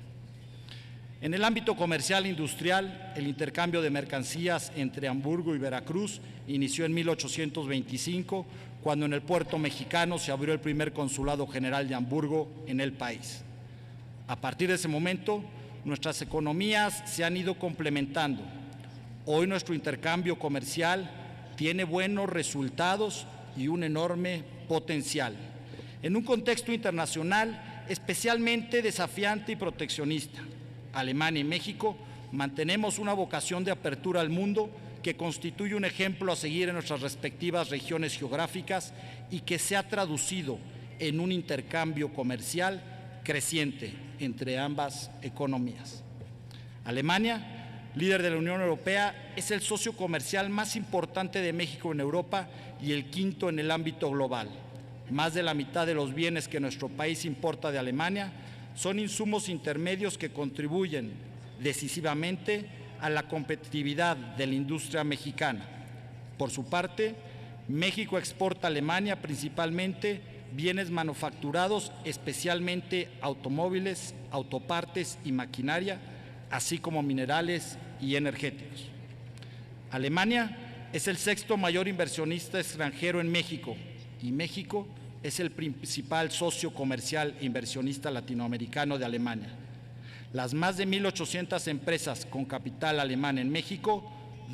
En el ámbito comercial e industrial, el intercambio de mercancías entre Hamburgo y Veracruz inició en 1825, cuando en el puerto mexicano se abrió el primer consulado general de Hamburgo en el país. A partir de ese momento, nuestras economías se han ido complementando. Hoy nuestro intercambio comercial tiene buenos resultados y un enorme potencial. En un contexto internacional especialmente desafiante y proteccionista, Alemania y México mantenemos una vocación de apertura al mundo que constituye un ejemplo a seguir en nuestras respectivas regiones geográficas y que se ha traducido en un intercambio comercial creciente entre ambas economías. Alemania, líder de la Unión Europea, es el socio comercial más importante de México en Europa y el quinto en el ámbito global. Más de la mitad de los bienes que nuestro país importa de Alemania son insumos intermedios que contribuyen decisivamente a la competitividad de la industria mexicana. Por su parte, México exporta a Alemania principalmente bienes manufacturados, especialmente automóviles, autopartes y maquinaria, así como minerales y energéticos. Alemania es el sexto mayor inversionista extranjero en México y México es el principal socio comercial e inversionista latinoamericano de Alemania. Las más de 1,800 empresas con capital alemán en México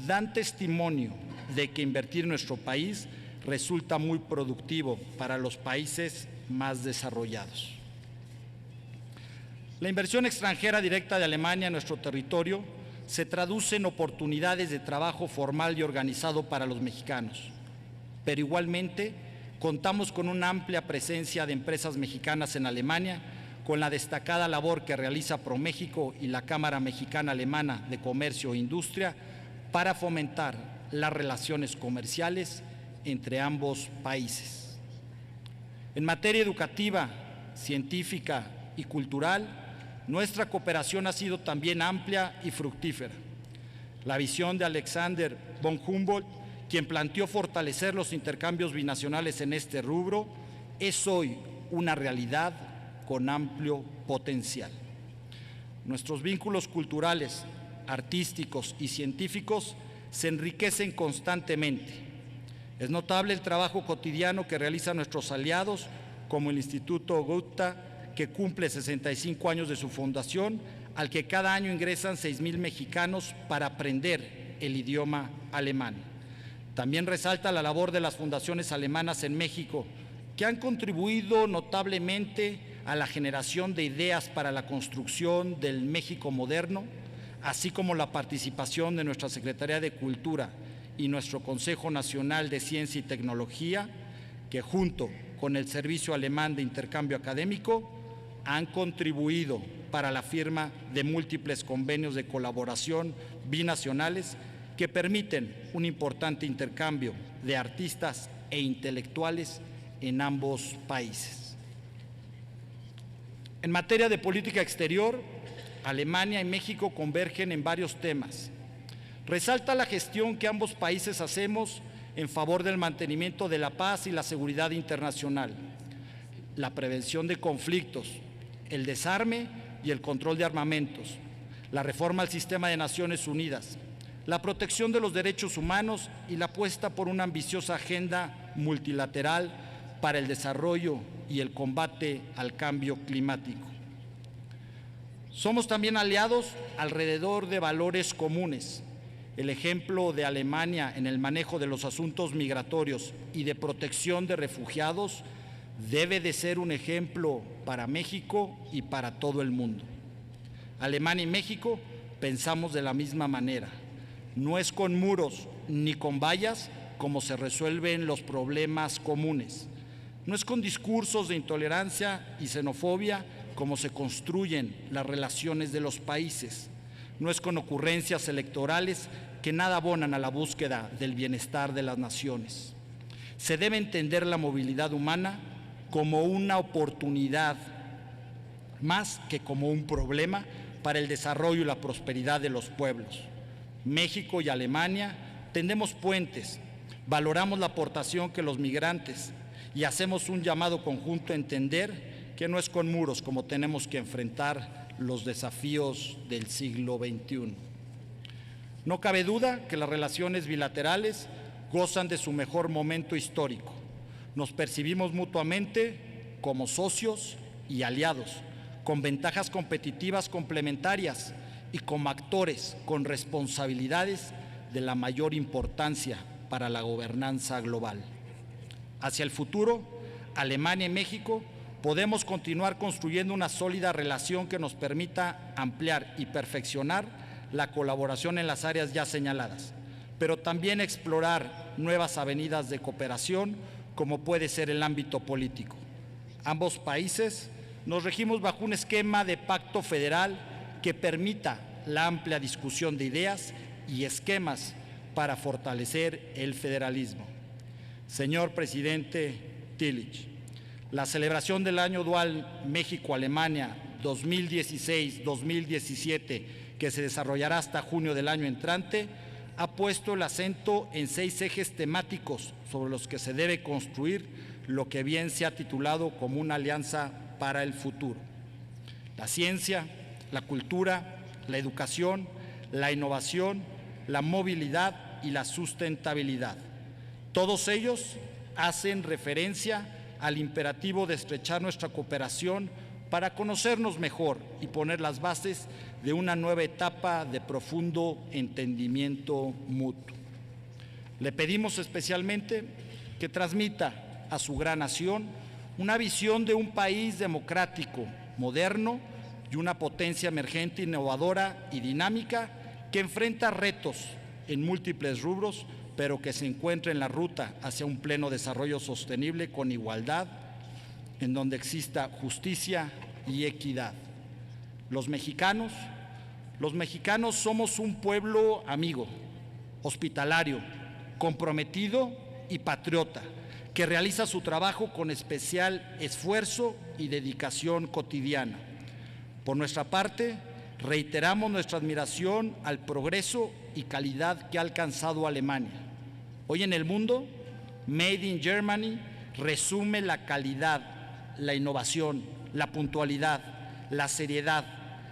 dan testimonio de que invertir en nuestro país resulta muy productivo para los países más desarrollados. La inversión extranjera directa de Alemania en nuestro territorio se traduce en oportunidades de trabajo formal y organizado para los mexicanos, pero igualmente contamos con una amplia presencia de empresas mexicanas en Alemania, con la destacada labor que realiza ProMéxico y la Cámara Mexicana Alemana de Comercio e Industria para fomentar las relaciones comerciales entre ambos países. En materia educativa, científica y cultural, nuestra cooperación ha sido también amplia y fructífera. La visión de Alexander von Humboldt, quien planteó fortalecer los intercambios binacionales en este rubro, es hoy una realidad con amplio potencial. Nuestros vínculos culturales, artísticos y científicos se enriquecen constantemente. Es notable el trabajo cotidiano que realizan nuestros aliados, como el Instituto Goethe, que cumple 65 años de su fundación, al que cada año ingresan 6,000 mexicanos para aprender el idioma alemán. También resalta la labor de las fundaciones alemanas en México, que han contribuido notablemente a la generación de ideas para la construcción del México moderno, así como la participación de nuestra Secretaría de Cultura y nuestro Consejo Nacional de Ciencia y Tecnología, que junto con el Servicio Alemán de Intercambio Académico han contribuido para la firma de múltiples convenios de colaboración binacionales que permiten un importante intercambio de artistas e intelectuales en ambos países. En materia de política exterior, Alemania y México convergen en varios temas. Resalta la gestión que ambos países hacemos en favor del mantenimiento de la paz y la seguridad internacional, la prevención de conflictos, el desarme y el control de armamentos, la reforma al sistema de Naciones Unidas, la protección de los derechos humanos y la apuesta por una ambiciosa agenda multilateral para el desarrollo y el combate al cambio climático. Somos también aliados alrededor de valores comunes. El ejemplo de Alemania en el manejo de los asuntos migratorios y de protección de refugiados debe de ser un ejemplo para México y para todo el mundo. Alemania y México pensamos de la misma manera. No es con muros ni con vallas como se resuelven los problemas comunes. No es con discursos de intolerancia y xenofobia como se construyen las relaciones de los países. No es con ocurrencias electorales que nada abonan a la búsqueda del bienestar de las naciones. Se debe entender la movilidad humana como una oportunidad más que como un problema para el desarrollo y la prosperidad de los pueblos. México y Alemania tendemos puentes, valoramos la aportación que los migrantes y hacemos un llamado conjunto a entender que no es con muros como tenemos que enfrentar los desafíos del siglo XXI. No cabe duda que las relaciones bilaterales gozan de su mejor momento histórico. Nos percibimos mutuamente como socios y aliados, con ventajas competitivas complementarias y como actores con responsabilidades de la mayor importancia para la gobernanza global. Hacia el futuro, Alemania y México podemos continuar construyendo una sólida relación que nos permita ampliar y perfeccionar la colaboración en las áreas ya señaladas, pero también explorar nuevas avenidas de cooperación, como puede ser el ámbito político. Ambos países nos regimos bajo un esquema de pacto federal que permita la amplia discusión de ideas y esquemas para fortalecer el federalismo. Señor presidente Tillich, la celebración del año dual México-Alemania 2016-2017, que se desarrollará hasta junio del año entrante, ha puesto el acento en 6 ejes temáticos sobre los que se debe construir lo que bien se ha titulado como una alianza para el futuro. La ciencia, la cultura, la educación, la innovación, la movilidad y la sustentabilidad. Todos ellos hacen referencia al imperativo de estrechar nuestra cooperación para conocernos mejor y poner las bases de una nueva etapa de profundo entendimiento mutuo. Le pedimos especialmente que transmita a su gran nación una visión de un país democrático, moderno y una potencia emergente, innovadora y dinámica que enfrenta retos en múltiples rubros, pero que se encuentra en la ruta hacia un pleno desarrollo sostenible con igualdad, en donde exista justicia y equidad. Los mexicanos somos un pueblo amigo, hospitalario, comprometido y patriota, que realiza su trabajo con especial esfuerzo y dedicación cotidiana. Por nuestra parte, reiteramos nuestra admiración al progreso y calidad que ha alcanzado Alemania. Hoy en el mundo, Made in Germany resume la calidad, la innovación, la puntualidad, la seriedad,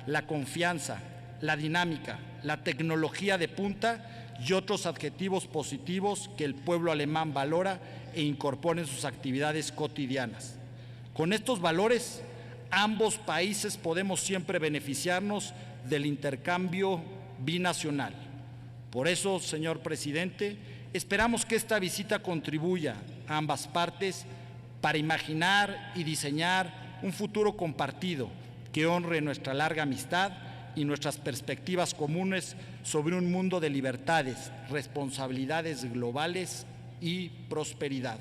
la confianza, la dinámica, la tecnología de punta y otros adjetivos positivos que el pueblo alemán valora e incorpora en sus actividades cotidianas. Con estos valores, ambos países podemos siempre beneficiarnos del intercambio binacional. Por eso, señor presidente, esperamos que esta visita contribuya a ambas partes para imaginar y diseñar un futuro compartido que honre nuestra larga amistad y nuestras perspectivas comunes sobre un mundo de libertades, responsabilidades globales y prosperidad.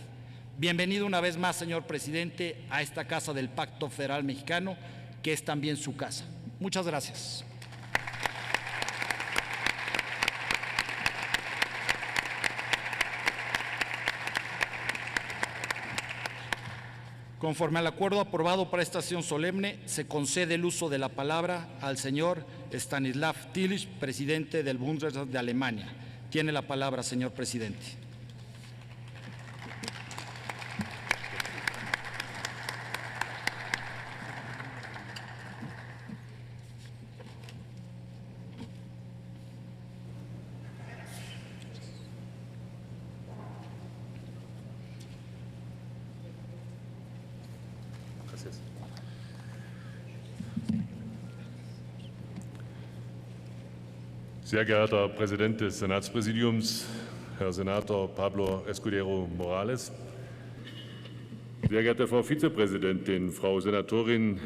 Bienvenido una vez más, señor presidente, a esta casa del Pacto Federal Mexicano, que es también su casa. Muchas gracias. Conforme al acuerdo aprobado para esta sesión solemne, se concede el uso de la palabra al señor Stanislav Tillich, presidente del Bundestag de Alemania. Tiene la palabra, señor presidente. Sehr geehrter Herr Präsident des Senatspräsidiums, Herr Senator Pablo Escudero Morales, sehr geehrte Frau Vizepräsidentin, Frau Senatorin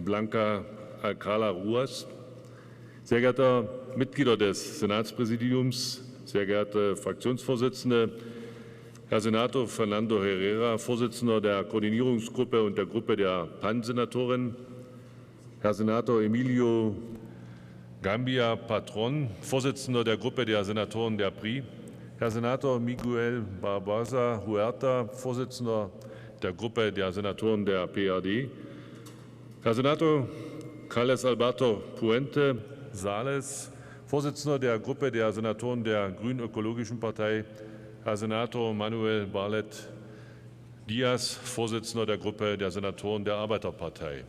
Blanca Alcala Ruas, sehr geehrte Mitglieder des Senatspräsidiums, sehr geehrte Fraktionsvorsitzende, Herr Senator Fernando Herrera, Vorsitzender der Koordinierungsgruppe und der Gruppe der PAN-Senatoren, Herr Senator Emilio Gambia Patron, Vorsitzender der Gruppe der Senatoren der PRI, Herr Senator Miguel Barbosa Huerta, Vorsitzender der Gruppe der Senatoren der PAD, Herr Senator Carles Alberto Puente Sales, Vorsitzender der Gruppe der Senatoren der Grün-Ökologischen Partei, Herr Senator Manuel Barlet Diaz, Vorsitzender der Gruppe der Senatoren der Arbeiterpartei.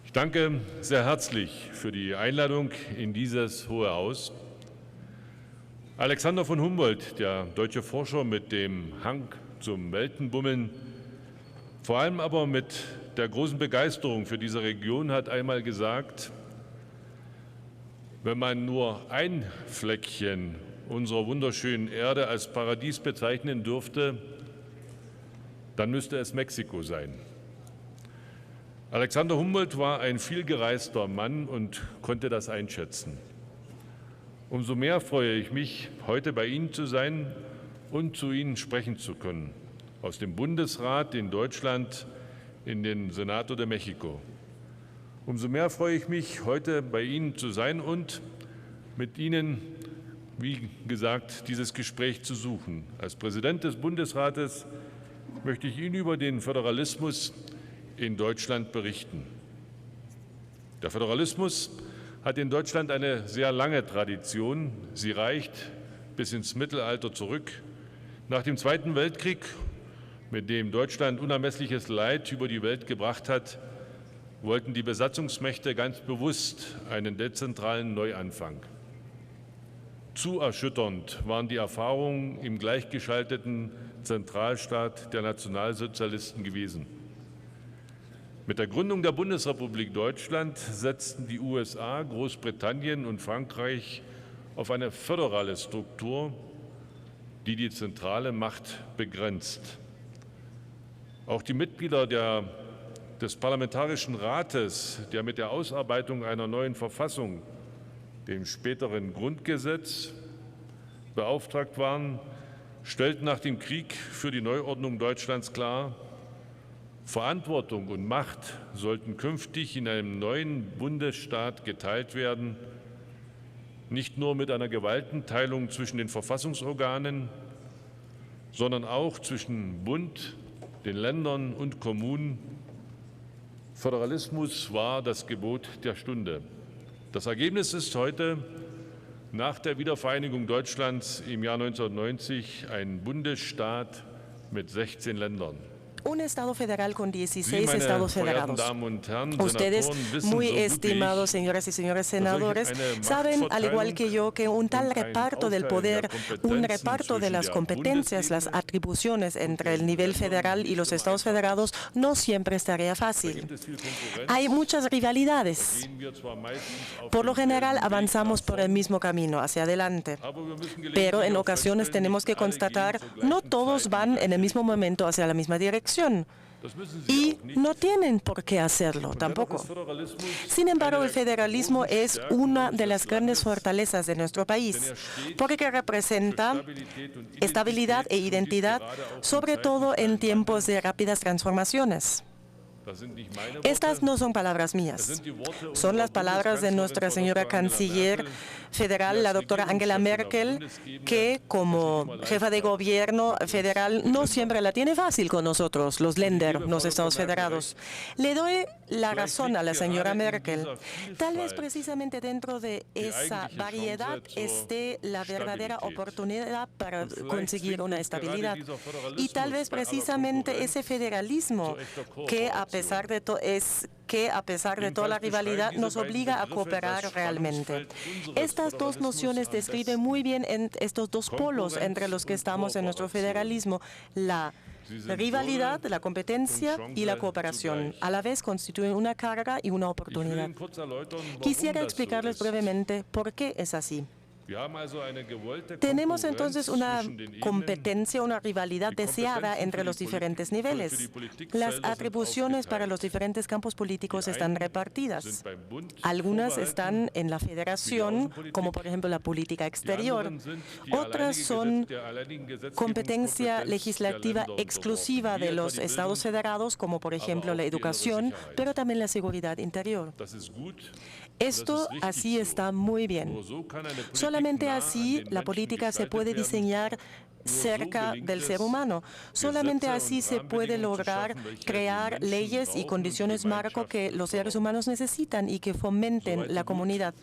Ich danke sehr herzlich für die Einladung in dieses Hohe Haus. Alexander von Humboldt, der deutsche Forscher mit dem Hang zum Weltenbummeln, vor allem aber mit der großen Begeisterung für diese Region, hat einmal gesagt, wenn man nur ein Fleckchen unserer wunderschönen Erde als Paradies bezeichnen dürfte, dann müsste es Mexiko sein. Alexander Humboldt war ein vielgereister Mann und konnte das einschätzen. Umso mehr freue ich mich, heute bei Ihnen zu sein und zu Ihnen sprechen zu können. Aus dem Bundesrat in Deutschland in den Senato de México. Umso mehr freue ich mich, heute bei Ihnen zu sein und mit Ihnen, wie gesagt, dieses Gespräch zu suchen. Als Präsident des Bundesrates möchte ich Ihnen über den Föderalismus in Deutschland berichten. Der Föderalismus hat in Deutschland eine sehr lange Tradition. Sie reicht bis ins Mittelalter zurück. Nach dem Zweiten Weltkrieg, mit dem Deutschland unermessliches Leid über die Welt gebracht hat, wollten die Besatzungsmächte ganz bewusst einen dezentralen Neuanfang. Zu erschütternd waren die Erfahrungen im gleichgeschalteten Zentralstaat der Nationalsozialisten gewesen. Mit der Gründung der Bundesrepublik Deutschland setzten die USA, Großbritannien und Frankreich auf eine föderale Struktur, die die zentrale Macht begrenzt. Auch die Mitglieder des Parlamentarischen Rates, der mit der Ausarbeitung einer neuen Verfassung, dem späteren Grundgesetz, beauftragt waren, stellten nach dem Krieg für die Neuordnung Deutschlands klar, Verantwortung und Macht sollten künftig in einem neuen Bundesstaat geteilt werden, nicht nur mit einer Gewaltenteilung zwischen den Verfassungsorganen, sondern auch zwischen Bund, den Ländern und Kommunen. Föderalismus war das Gebot der Stunde. Das Ergebnis ist heute nach der Wiedervereinigung Deutschlands im Jahr 1990 ein Bundesstaat mit 16 Ländern. Un Estado federal con 16 meine estados verehrten federados. Damen und Herren, Ustedes, Senatoren, wissen muy so gut wie estimados ich, señoras y señores senadores, eine saben, al igual que yo, que un tal und ein reparto del Aufteilen der poder, un Kompetenzen reparto de zwischen las der competencias, las Bundesebene atribuciones entre el nivel federal y los estados federados no siempre es tarea fácil. gibt es viel Konkurrenz. Hay muchas rivalidades. Gehen wir zwar meistens auf Por lo demselben general Weg avanzamos nach por el vorn, mismo camino, hacia adelante. aber wir müssen Pero en gelegentlich auch ocasiones feststellen, tenemos que nicht alle constatar, gehen zur no gleichen todos Zeit van in en el mismo momento hacia la misma dirección. Das müssen sie Y auch nicht. no tienen por qué hacerlo Dennoch tampoco. ist Föderalismus Sin embargo, eine el federalismo der es großen una Stärken de las unseres grandes Landes, fortalezas de nuestro país, porque representa Stabilität und estabilidad e identidad, gerade auch in sobre Zeiten todo des en tiempos de rápidas transformaciones. Das sind nicht meine Estas Worte, no son palabras das mías, sind die Worte son unserer las palabras de nuestra Bundeskanzlerin, señora Frau Dr. Angela canciller Merkel, federal, la doctora Angela Merkel, que como jefa de gobierno federal no siempre la tiene fácil con nosotros, los Länder, los Estados federados. Le doy la razón a la señora Merkel. Tal vez precisamente dentro de esa variedad esté la verdadera oportunidad para conseguir una estabilidad. Y tal vez precisamente ese federalismo que a pesar de toda la rivalidad nos obliga a cooperar realmente. Estas dos nociones describen muy bien estos dos polos entre los que estamos en nuestro federalismo, la rivalidad, la competencia y la cooperación. A la vez constituyen una carga y una oportunidad. Quisiera explicarles brevemente por qué es así. Tenemos entonces una competencia, una rivalidad deseada entre los diferentes niveles. Las atribuciones para los diferentes campos políticos están repartidas. Algunas están en la federación, como por ejemplo la política exterior. Otras son competencia legislativa exclusiva de los estados federados, como por ejemplo la educación, pero también la seguridad interior. Esto así está muy bien. Solamente así la política se puede diseñar cerca del ser humano. Solamente así se puede lograr crear leyes y condiciones marco que los seres humanos necesitan y que fomenten la comunidad.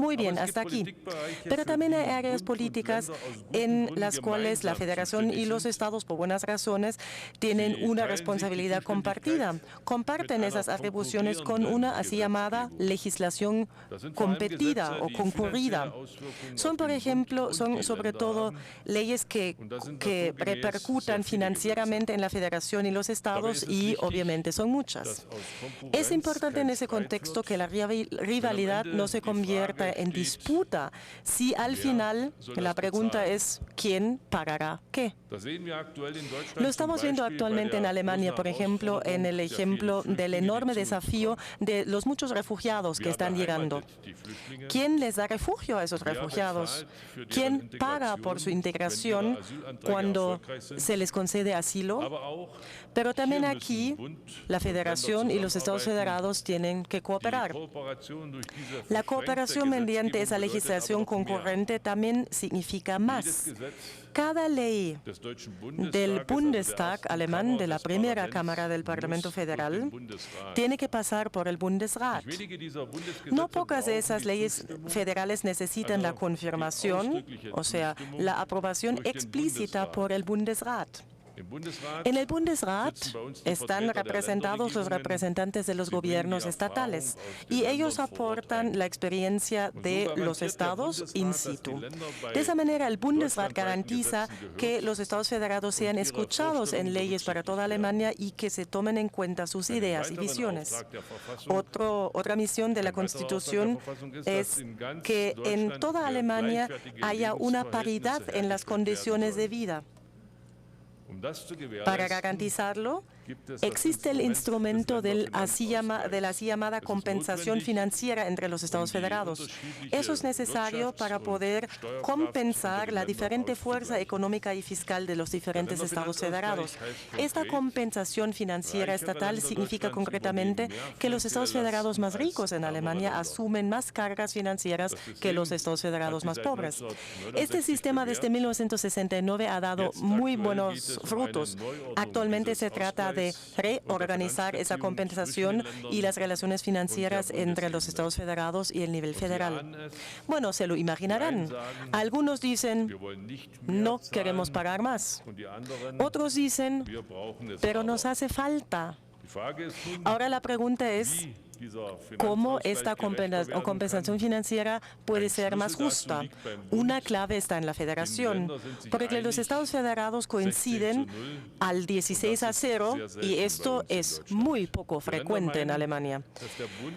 Muy bien, hasta aquí. Pero también hay áreas políticas en las cuales la Federación y los estados, por buenas razones, tienen una responsabilidad compartida. Comparten esas atribuciones con una así llamada legislación competida o concurrida. Son, por ejemplo, son sobre todo leyes que repercutan financieramente en la Federación y los estados y obviamente son muchas. Es importante en ese contexto que la rivalidad no se convierta en disputa si al final la pregunta es ¿quién pagará qué? Lo estamos viendo actualmente en Alemania, por ejemplo, en el ejemplo del enorme desafío de los muchos refugiados que están llegando. ¿Quién les da refugio a esos refugiados? ¿Quién paga por su integración cuando se les concede asilo? Pero también aquí la Federación y los Estados federados tienen que cooperar. La cooperación mediante esa legislación concurrente también significa más. Cada ley del Bundestag alemán, de la primera Cámara del Parlamento Federal, tiene que pasar por el Bundesrat. No pocas de esas leyes federales necesitan la confirmación, o sea, la aprobación explícita por el Bundesrat. En el Bundesrat están representados los representantes de los gobiernos estatales y ellos aportan la experiencia de los estados in situ. De esa manera, el Bundesrat garantiza que los estados federados sean escuchados en leyes para toda Alemania y que se tomen en cuenta sus ideas y visiones. Otra misión de la Constitución es que en toda Alemania haya una paridad en las condiciones de vida. Para garantizarlo, existe el instrumento de la así llamada compensación financiera entre los estados federados. Eso es necesario para poder compensar la diferente fuerza económica y fiscal de los diferentes estados federados. Esta compensación financiera estatal significa concretamente que los estados federados más ricos en Alemania asumen más cargas financieras que los estados federados más pobres. Este sistema desde 1969 ha dado muy buenos frutos. Actualmente se trata de reorganizar esa compensación y las relaciones financieras entre los estados federados y el nivel federal. Bueno, se lo imaginarán. Algunos dicen, no queremos pagar más. Otros dicen, pero nos hace falta. Ahora la pregunta es, ¿cómo esta compensación financiera puede ser más justa? Una clave está en la federación, porque los estados federados coinciden al 16-0 y esto es muy poco frecuente en Alemania.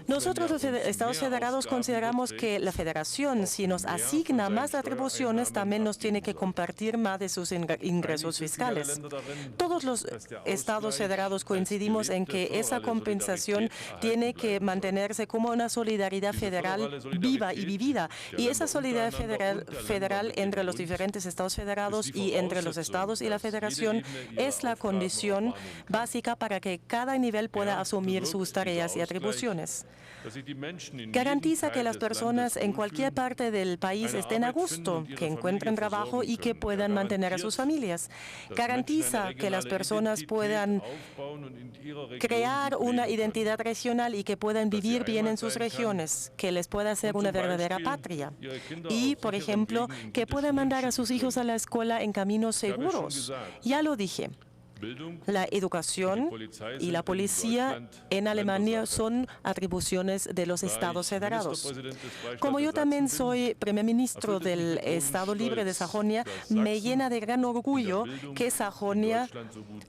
Nosotros los estados federados consideramos que la federación, si nos asigna más atribuciones, también nos tiene que compartir más de sus ingresos fiscales. Todos los estados federados coincidimos en que esa compensación tiene que mantenerse como una solidaridad federal viva y vivida. Y esa solidaridad federal entre los diferentes estados federados y entre los estados y la federación es la condición básica para que cada nivel pueda asumir sus tareas y atribuciones. Garantiza que las personas en cualquier parte del país estén a gusto, que encuentren trabajo y que puedan mantener a sus familias. Garantiza que las personas puedan crear una identidad regional y que puedan vivir bien en sus regiones, que les pueda hacer una verdadera patria. Y, por ejemplo, que puedan mandar a sus hijos a la escuela en caminos seguros. Ya lo dije. La educación y la policía en Alemania son atribuciones de los estados federados. Como yo también soy primer ministro del Estado Libre de Sajonia, me llena de gran orgullo que Sajonia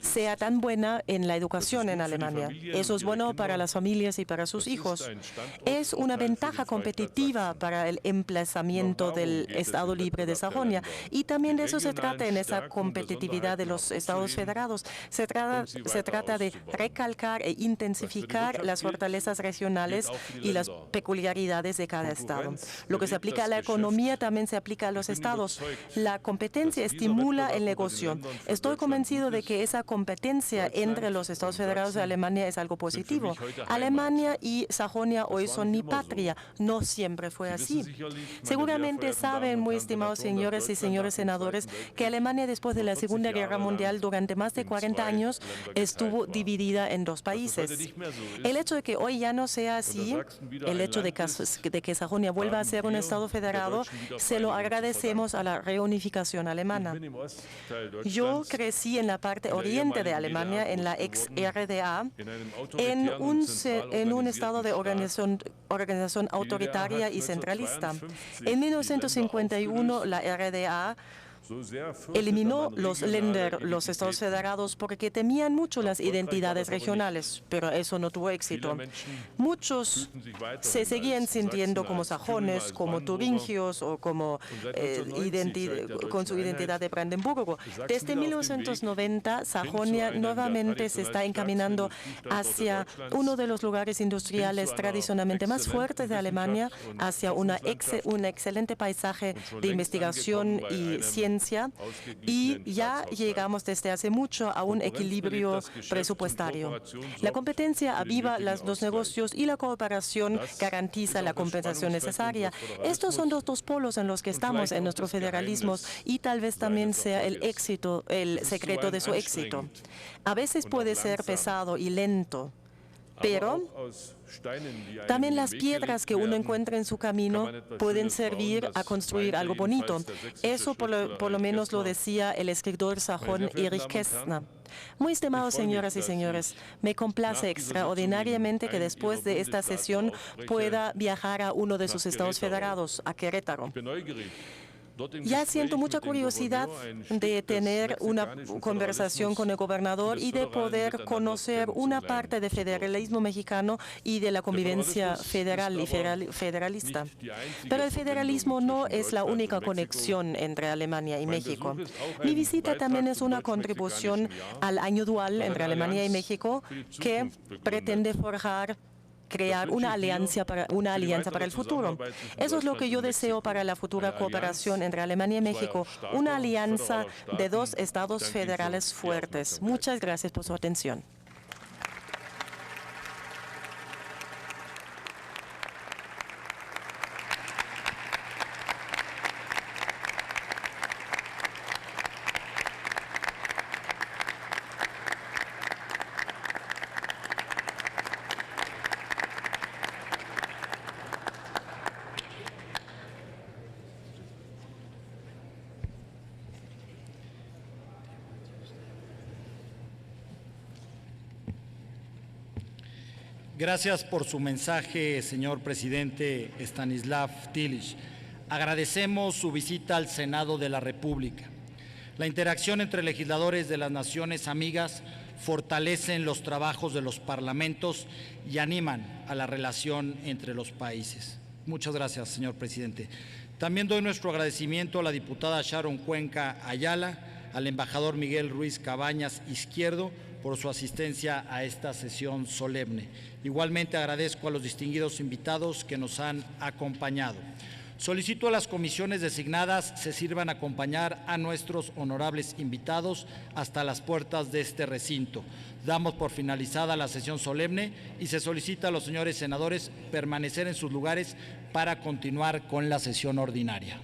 sea tan buena en la educación en Alemania. Eso es bueno para las familias y para sus hijos. Es una ventaja competitiva para el emplazamiento del Estado Libre de Sajonia. Y también de eso se trata en esa competitividad de los estados federados. Se trata de recalcar e intensificar las fortalezas regionales y las peculiaridades de cada estado. Lo que se aplica a la economía también se aplica a los estados. La competencia estimula el negocio. Estoy convencido de que esa competencia entre los estados federados de Alemania es algo positivo. Alemania y Sajonia hoy son mi patria. No siempre fue así. Seguramente saben, muy estimados señores y señores senadores, que Alemania después de la Segunda Guerra Mundial durante más de 40 años estuvo dividida en dos países. El hecho de que hoy ya no sea así, el hecho de que Sajonia vuelva a ser un estado federado, se lo agradecemos a la reunificación alemana. Yo crecí en la parte oriente de Alemania, en la ex-RDA, en un estado de organización autoritaria y centralista. En 1951, la RDA eliminó los Länder, los estados federados, porque temían mucho las identidades regionales, pero eso no tuvo éxito. Muchos se seguían sintiendo como sajones, como turingios o como con su identidad de Brandenburgo. Desde 1990, Sajonia nuevamente se está encaminando hacia uno de los lugares industriales tradicionalmente más fuertes de Alemania, hacia un excelente paisaje de investigación y ciencia, y ya llegamos desde hace mucho a un equilibrio presupuestario. La competencia aviva los negocios y la cooperación garantiza la compensación necesaria. Estos son los dos polos en los que estamos en nuestro federalismo y tal vez también sea el secreto de su éxito. A veces puede ser pesado y lento Pero también las piedras que uno encuentra en su camino pueden servir a construir algo bonito. Eso por lo menos lo decía el escritor sajón Erich Kästner. Muy estimados señoras y señores, me complace extraordinariamente que después de esta sesión pueda viajar a uno de sus estados federados, a Querétaro. Ya siento mucha curiosidad de tener una conversación con el gobernador y de poder conocer una parte del federalismo mexicano y de la convivencia federal y federalista. Pero el federalismo no es la única conexión entre Alemania y México. Mi visita también es una contribución al año dual entre Alemania y México que pretende crear una alianza para el futuro. Eso es lo que yo deseo para la futura cooperación entre Alemania y México, una alianza de dos estados federales fuertes. Muchas gracias por su atención. Gracias por su mensaje, señor presidente Stanislav Tillich. Agradecemos su visita al Senado de la República. La interacción entre legisladores de las naciones amigas fortalecen los trabajos de los parlamentos y animan a la relación entre los países. Muchas gracias, señor presidente. También doy nuestro agradecimiento a la diputada Sharon Cuenca Ayala, al embajador Miguel Ruiz Cabañas Izquierdo, por su asistencia a esta sesión solemne. Igualmente agradezco a los distinguidos invitados que nos han acompañado. Solicito a las comisiones designadas se sirvan a acompañar a nuestros honorables invitados hasta las puertas de este recinto. Damos por finalizada la sesión solemne y se solicita a los señores senadores permanecer en sus lugares para continuar con la sesión ordinaria.